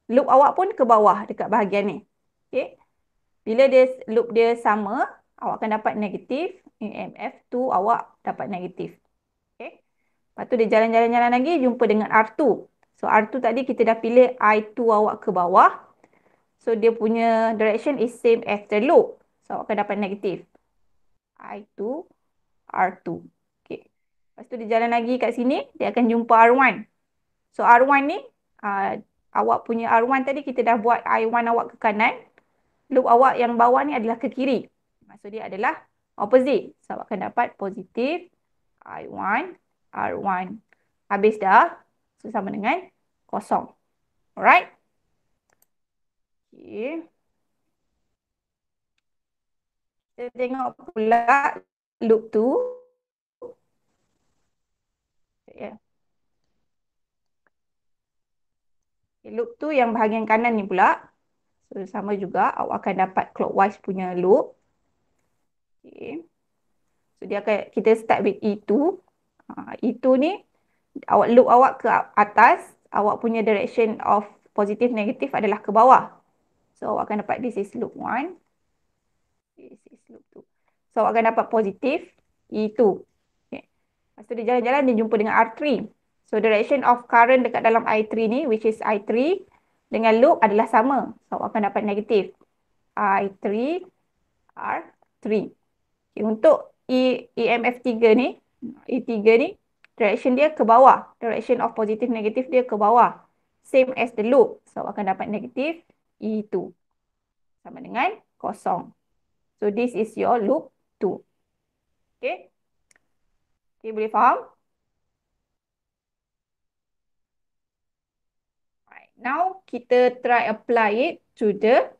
Speaker 1: Loop awak pun ke bawah dekat bahagian ni. Okay. Bila loop dia sama, awak akan dapat negatif. EMF tu awak dapat negatif. Okay. Lepas tu dia jalan-jalan lagi jumpa dengan R2. So R2 tadi kita dah pilih I2 awak ke bawah. So dia punya direction is same as the loop. So awak akan dapat negatif. I2, R2. Okay. Lepas tu dia jalan lagi kat sini, dia akan jumpa R1. So R1 ni, awak punya R1 tadi kita dah buat I1 awak ke kanan. Loop awak yang bawah ni adalah ke kiri. Maksud dia adalah opposite. So awak akan dapat positif I1, R1. Habis dah. So sama dengan kosong. Alright. Okay. Kita tengok pula loop tu. Yeah. Loop tu yang bahagian kanan ni pula. So sama juga awak akan dapat clockwise punya loop. Okay. So dia akan, kita start with E2. E2 ni loop awak ke atas, awak punya direction of positif negatif adalah ke bawah. So awak akan dapat this is loop 1. This is loop 2. So awak akan dapat positif E2. Okay. Lepas tu dia jalan-jalan dia jumpa dengan R3. So direction of current dekat dalam I3 ni, which is I3 dengan loop adalah sama. So awak akan dapat negatif I3 R3. Okay, untuk EMF 3 ni, E3 ni, direction dia ke bawah. Direction of positif negatif dia ke bawah. Same as the loop. So awak akan dapat negatif E2. Sama dengan kosong. So this is your loop 2. Okay. Okay, boleh faham? Right. Now, kita try apply it to the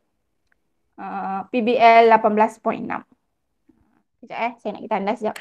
Speaker 1: PBL 18.6. Sekejap saya nak kita anda sekejap.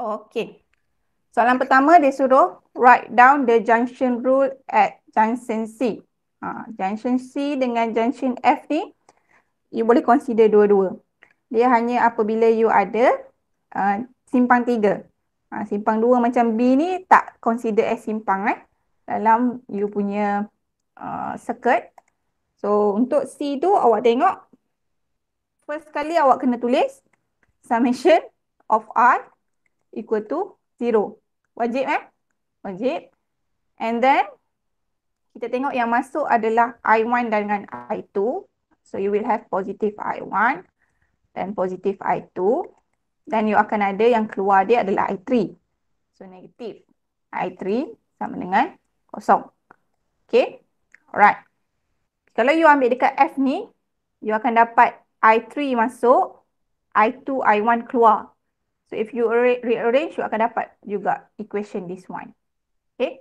Speaker 1: Okey. Soalan pertama dia suruh write down the junction rule at junction C. Junction C dengan junction F ni, you boleh consider dua-dua. Dia hanya apabila you ada simpang 3. Simpang 2 macam B ni tak consider as simpang dalam you punya circuit. So untuk C tu awak tengok, first kali awak kena tulis summation of I equal to 0. Wajib Wajib. And then kita tengok yang masuk adalah I1 dengan I2. So you will have positive I1 dan positive I2. Dan you akan ada yang keluar dia adalah I3. So negatif I3 sama dengan kosong. Okay. Alright. Kalau you ambil dekat F ni, you akan dapat I3 masuk, I2, I1 keluar. So if you rearrange, you akan dapat juga equation this one. Okay.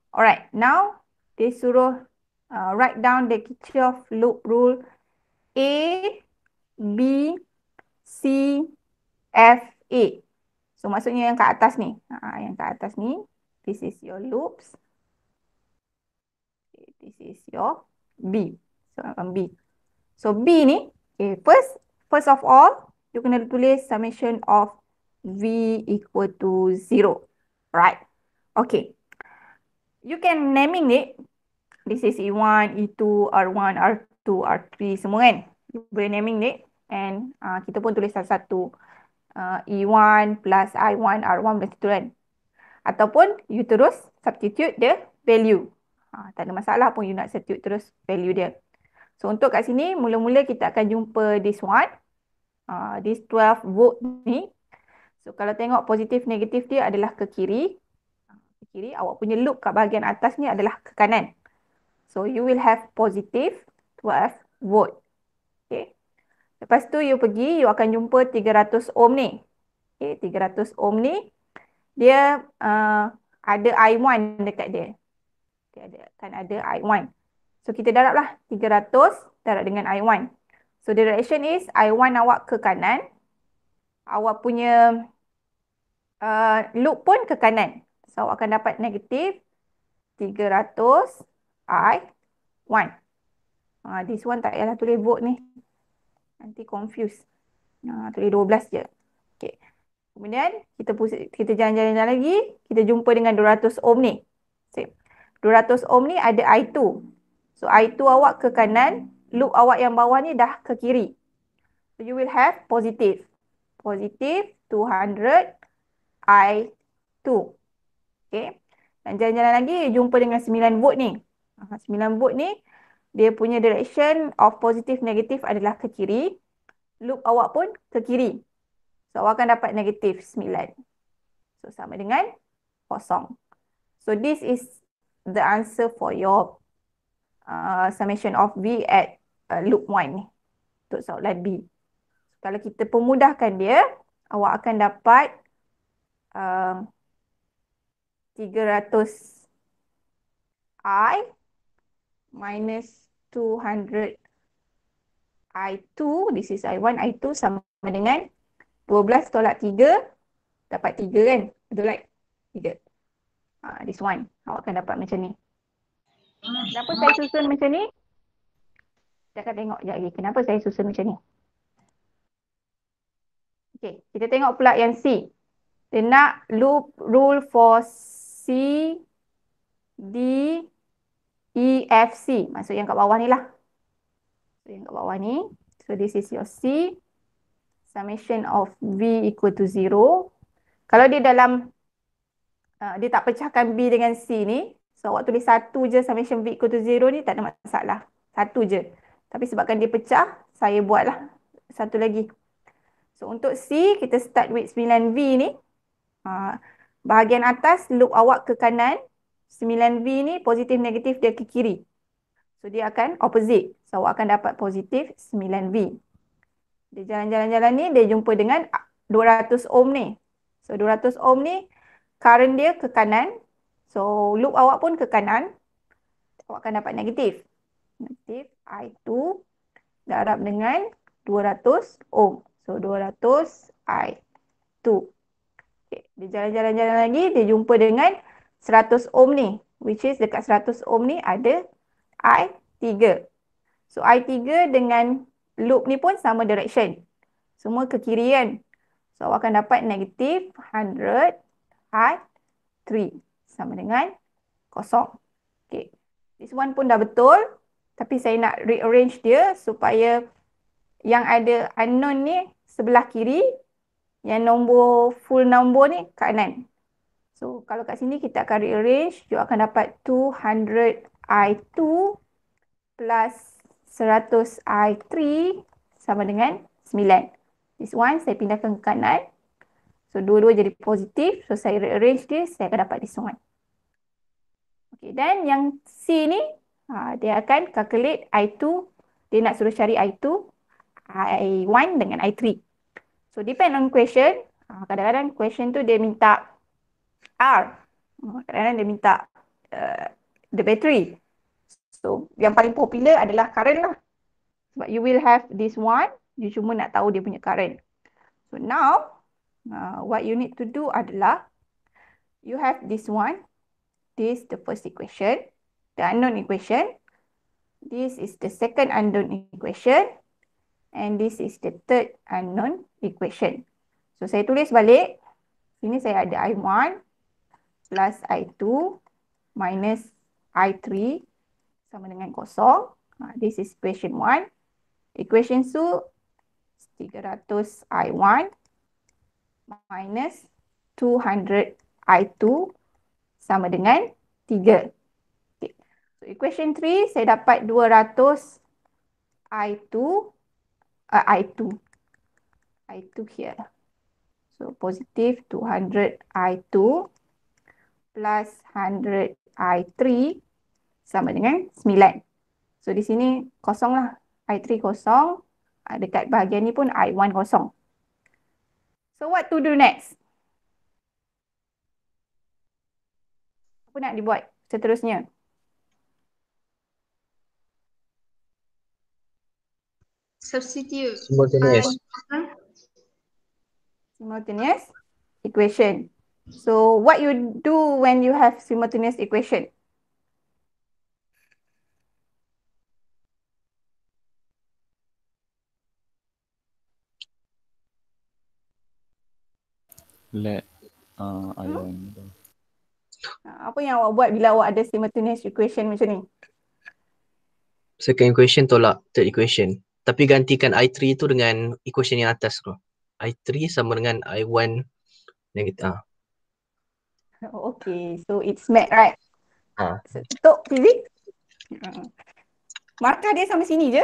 Speaker 1: Alright. Now, dia suruh write down the Kirchhoff loop rule A, B, C, F, A. So maksudnya yang kat atas ni. Yang kat atas ni, this is your loops. Okay, this is your B. So B. So B ni, okay, first of all, you kena tulis summation of V equal to 0. Right. Okay. You can naming it. This is E1, E2, R1, R2, R3 semua kan. You boleh naming it. And kita pun tulis satu-satu. E1 plus I1, R1 macam tu kan. Ataupun you terus substitute the value. Tak ada masalah pun you nak substitute terus value dia. So untuk kat sini, mula-mula kita akan jumpa this one. This 12 volt ni. So kalau tengok positif negatif dia adalah ke kiri. Ke kiri, awak punya loop kat bahagian atas ni adalah ke kanan. So you will have positive 12 volt. Okay. Lepas tu you pergi, you akan jumpa 300 ohm ni. Okay, 300 ohm ni, dia ada I1 dekat dia. Dia akan ada I1. So kita darablah 300 darab dengan I1. So the direction is I1 awak ke kanan. Awak punya loop pun ke kanan. So awak akan dapat negatif 300 I1. This one tak payahlah tulis volt ni. Nanti confuse. Tulis 12 je. Okay. Kemudian kita jalan-jalan lagi. Kita jumpa dengan 200 ohm ni. 200 ohm ni ada I2. So I2 awak ke kanan. Loop awak yang bawah ni dah ke kiri. So you will have positive. Positive 200 I2. Okay. Dan jalan-jalan lagi jumpa dengan 9 volt ni. 9 volt ni dia punya direction of positive negatif adalah ke kiri. Loop awak pun ke kiri. So awak akan dapat negatif 9. So sama dengan kosong. So this is the answer for your summation of V at loop 1 ni. Untuk soalan B. Kalau kita pemudahkan dia, awak akan dapat 300 I minus 200 I2. This is I1, I2 sama dengan 12 tolak 3. Dapat 3 kan? Betul right? 3. This one. Awak akan dapat macam ni. Kenapa saya susun macam ni? Kita akan tengok sekejap lagi. Kenapa saya susun macam ni? Okay. Kita tengok pula yang C. Dia nak loop rule for C, D, E, F, C. Maksud yang kat bawah ni lah. So yang kat bawah ni. So this is your C. Summation of V equal to 0. Kalau dia dalam, dia tak pecahkan B dengan C ni. So awak tulis satu je summation V equal to 0 ni tak ada masalah. Satu je. Tapi sebabkan dia pecah, saya buatlah satu lagi. So untuk C, kita start with 9V ni. Bahagian atas, loop awak ke kanan. 9V ni positif negatif dia ke kiri. So dia akan opposite. So awak akan dapat positif 9V. Dia jalan-jalan-jalan ni, dia jumpa dengan 200 ohm ni. So 200 ohm ni, current dia ke kanan. So loop awak pun ke kanan. Awak akan dapat negatif. Negatif I2 darab dengan 200 ohm. So 200 I2. Okay. Dia jalan-jalan lagi, dia jumpa dengan 100 ohm ni. Which is dekat 100 ohm ni ada I3. So I3 dengan loop ni pun sama direction. Semua ke kiri kan. So awak akan dapat negatif 100 I3 sama dengan kosong. Okay. This one pun dah betul. Tapi saya nak rearrange dia supaya yang ada unknown ni sebelah kiri. Yang nombor full nombor ni kanan. So kalau kat sini kita akan rearrange. You akan dapat 200 I2 plus 100 I3 sama dengan 9. This one saya pindahkan ke kanan. So dua-dua jadi positif. So saya rearrange dia, saya akan dapat this one. Okay, dan yang C ni, dia akan calculate I2. Dia nak suruh cari I2, I1 dengan I3. So depend on question. Kadang-kadang question tu dia minta R. Kadang-kadang dia minta the battery. So yang paling popular adalah current lah. Sebab you will have this one, you cuma nak tahu dia punya current. So now, what you need to do adalah, you have this one. This the first equation, the unknown equation. This is the second unknown equation. And this is the third unknown equation. So saya tulis balik. Sini saya ada I1 plus I2 minus I3 sama dengan kosong. This is equation 1. Equation 2, 300 I1 minus 200 I2 sama dengan 3. Okay. So equation 3, saya dapat 200 I2, I2 here. So positive 200 I2 plus 100 I3 sama dengan 9. So di sini kosong lah. I3 kosong. Dekat bahagian ni pun I1 kosong. So what to do next? Apa nak dibuat seterusnya?
Speaker 2: Substitute.
Speaker 4: Simultaneous.
Speaker 1: Simultaneous equation. So what you do when you have simultaneous equation?
Speaker 5: Let ion.
Speaker 1: Apa yang awak buat bila awak ada simultaneous equation macam ni?
Speaker 4: Second equation tolak third equation. Tapi gantikan I3 tu dengan equation yang atas tu. I3 sama dengan I1 negatif.
Speaker 1: Okay, so it's met, right?
Speaker 4: Ha.
Speaker 1: So, Tok, fizik. Markah dia sampai sini je.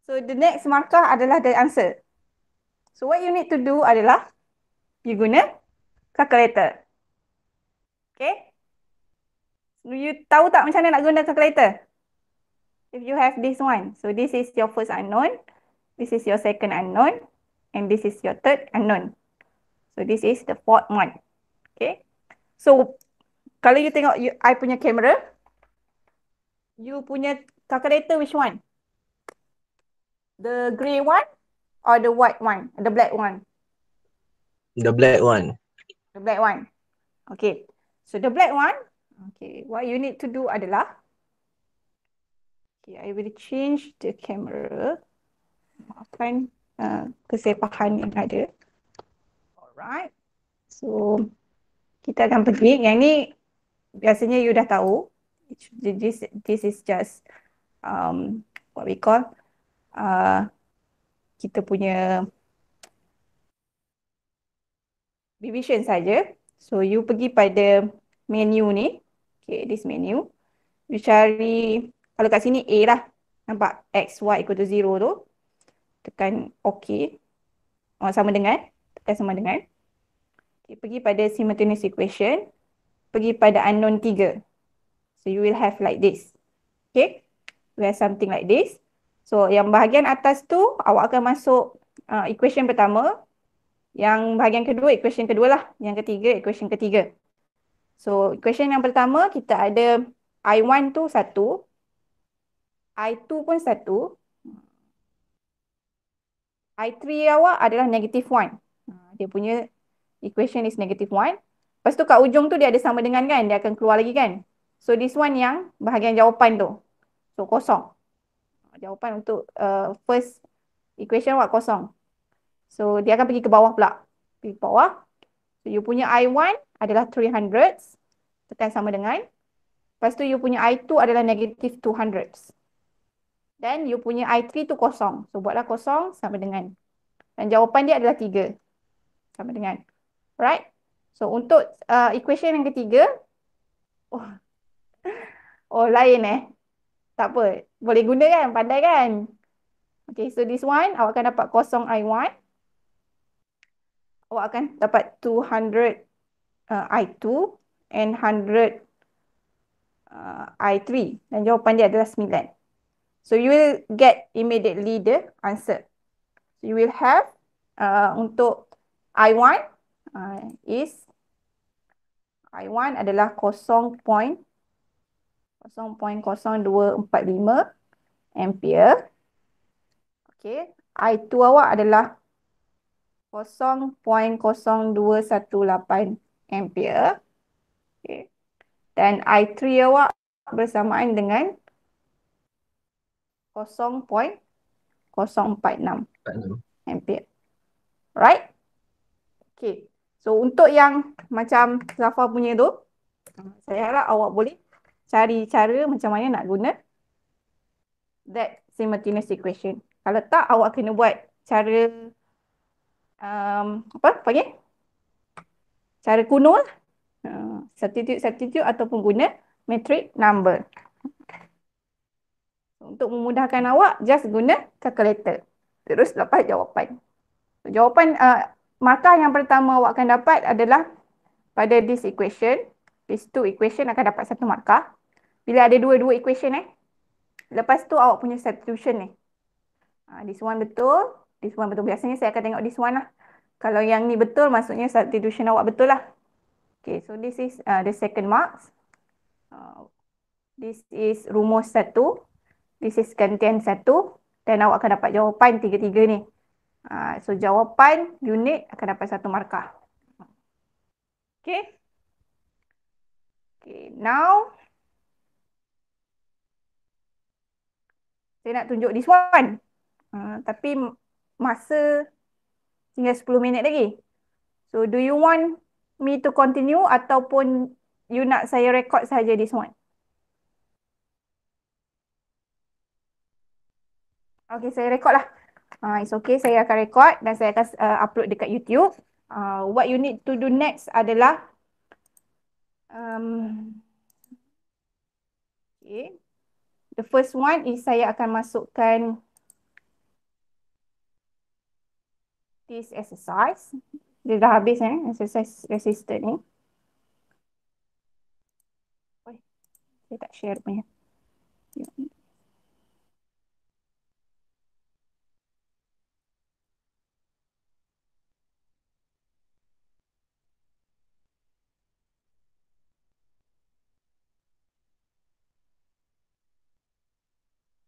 Speaker 1: So the next markah adalah the answer. So what you need to do adalah you guna calculator. Okay? You tahu tak macam mana nak guna calculator? If you have this one. So this is your first unknown. This is your second unknown. And this is your third unknown. So this is the fourth one. Okay? So kalau you tengok I punya kamera, you punya calculator which one? The grey one or the white one? The black one?
Speaker 4: The black one.
Speaker 1: The black one. Okay. So the black one, okay, what you need to do adalah, okay, I will change the camera. Maafkan kesepahan yang ada. Alright. So kita akan pergi. Yang ni biasanya you dah tahu. This is just what we call kita punya division saja. So you pergi pada menu ni. Okay, this menu. You cari, kalau kat sini A lah. Nampak X, Y equal to 0 tu. Tekan OK. Sama dengan. Tekan sama dengan. Okay, pergi pada simultaneous equation. Pergi pada unknown 3. So you will have like this. Okay. We have something like this. So yang bahagian atas tu awak akan masuk equation pertama. Yang bahagian kedua, equation kedua lah. Yang ketiga, equation ketiga. So equation yang pertama kita ada I1 tu 1. I2 pun 1. I3 awak adalah negative 1. Dia punya equation is -1. Lepas tu kat ujung tu dia ada sama dengan kan, dia akan keluar lagi kan. So this one yang bahagian jawapan tu. So kosong. Jawapan untuk first equation awak kosong. So dia akan pergi ke bawah pula. Pergi ke bawah. So you punya I1 adalah 300. Tekan sama dengan. Lepas tu you punya I2 adalah -200. Dan you punya I3 tu kosong. So buatlah kosong sama dengan. Dan jawapan dia adalah 3. Sama dengan. Right? So untuk equation yang ketiga. Oh, oh lain Tak apa. Boleh guna kan? Pandai kan? Okay, so this one awak akan dapat kosong I1. Awak akan dapat 200 I2 and 100 I3. Dan jawapan dia adalah 9. So you will get immediately the answer. So you will have untuk I1 is I1 adalah 0.0245 ampere. Okay. I2 awak adalah 0.0218 ampere. Okay. Dan I3 awak bersamaan dengan 0.046 ampere. Right? Okay. So untuk yang macam Zafar punya tu, saya harap awak boleh cari cara macam mana nak guna that simultaneous equation. Kalau tak, awak kena buat cara apa panggil? Cara kuno lah. Substitute ataupun guna matrix number. Untuk memudahkan awak, just guna calculator. Terus dapat jawapan. Jawapan markah yang pertama awak akan dapat adalah pada this equation. These two equation akan dapat satu markah. Bila ada dua-dua equation lepas tu awak punya substitution this one betul, this one betul. Biasanya saya akan tengok this one lah. Kalau yang ni betul, maksudnya substitution awak betul lah. Okay, so this is the second marks. This is rumus 1. This is gantian 1. Dan awak akan dapat jawapan tiga-tiga ni. So jawapan unit akan dapat satu markah. Okay. Okay, now saya nak tunjuk this one. Tapi masa tinggal 10 minit lagi. So do you want me to continue ataupun you nak saya record saja this one? Okay, saya record lah. It's okay, saya akan record dan saya akan upload dekat YouTube. What you need to do next adalah okay. The first one is saya akan masukkan this exercise. Dia dah habis exercise resistor ni. Saya tak share punya.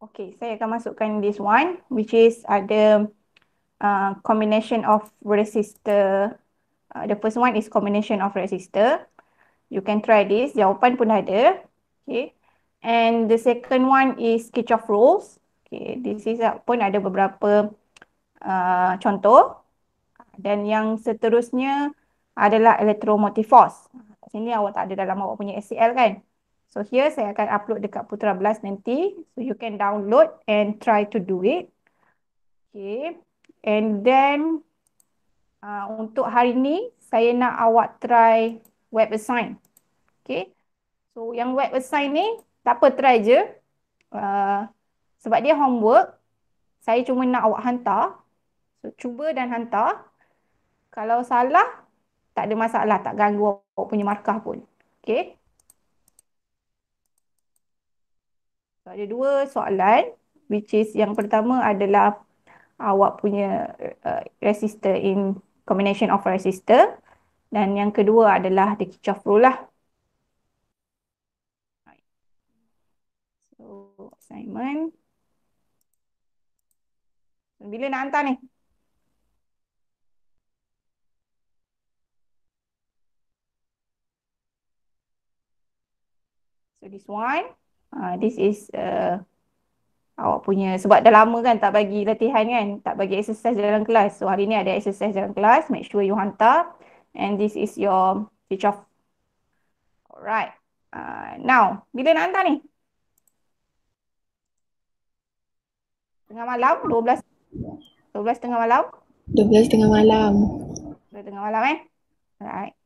Speaker 1: Okay, saya akan masukkan this one, which is ada combination of resistor. The first one is combination of resistor. You can try this. Jawapan pun ada. Okay. And the second one is Kirchhoff rules. Okay, this is pun ada beberapa contoh. Dan yang seterusnya adalah electromotive force. Sini awak tak ada dalam awak punya SCL kan? So here saya akan upload dekat Putra Blast nanti. So you can download and try to do it. Okay. And then untuk hari ni saya nak awak try web assign. Okay. So yang web assign ni tak apa, try je. Sebab dia homework, saya cuma nak awak hantar. So cuba dan hantar. Kalau salah, tak ada masalah, tak ganggu awak punya markah pun. Okay. So, ada dua soalan, which is yang pertama adalah awak punya resistor in combination of resistor. Dan yang kedua adalah the Kirchhoff rule lah. So, assignment. Bila nak hantar ni? So this one, this is awak punya, sebab dah lama kan tak bagi latihan kan, tak bagi exercise dalam kelas. So hari ni ada exercise dalam kelas, make sure you hantar. And this is your switch off. Alright. Now, bila nak hantar ni? Tengah malam, 12 tengah malam?
Speaker 2: 12 tengah malam.
Speaker 1: 12 tengah malam Alright.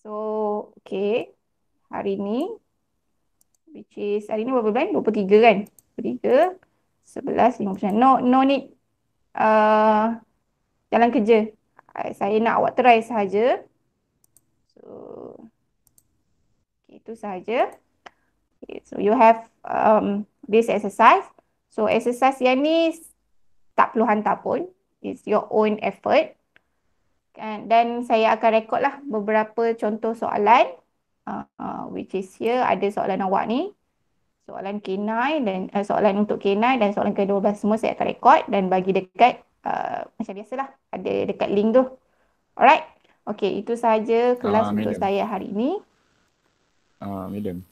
Speaker 1: So, okay. Hari ni, which is, hari ni berapa bulan? 23 kan? 23, 11, 59. No need jalan kerja. Saya nak awak try sahaja. So, okay, itu sahaja. Okay, so you have this exercise. So exercise yang ni tak perlu hantar pun. It's your own effort. Dan saya akan rekod lah beberapa contoh soalan. Which is here, ada soalan awak ni. Soalan K9 dan soalan untuk K9 dan soalan ke-12 semua saya akan rekod dan bagi dekat macam biasalah, ada dekat link tu. Alright. Okay, itu sahaja kelas untuk
Speaker 5: Madam.
Speaker 1: saya hari ini.
Speaker 5: Madam.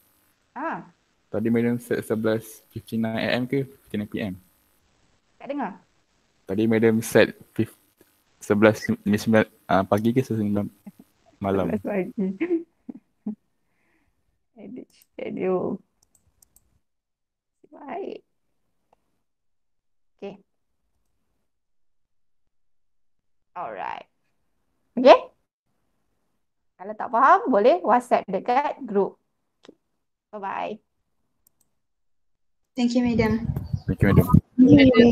Speaker 1: Ah,
Speaker 5: Tadi Madam set 11:59 AM ke 59 PM?
Speaker 1: tak dengar?
Speaker 5: Tadi Madam set 11:09 pagi ke 9 malam?
Speaker 1: 11 pagi. Edit schedule. Baik. Okay. Alright. Okay. Kalau tak faham, boleh WhatsApp dekat group. Okay. Bye-bye.
Speaker 2: Thank you, Madam.
Speaker 5: Thank you, Madam.
Speaker 2: Thank you.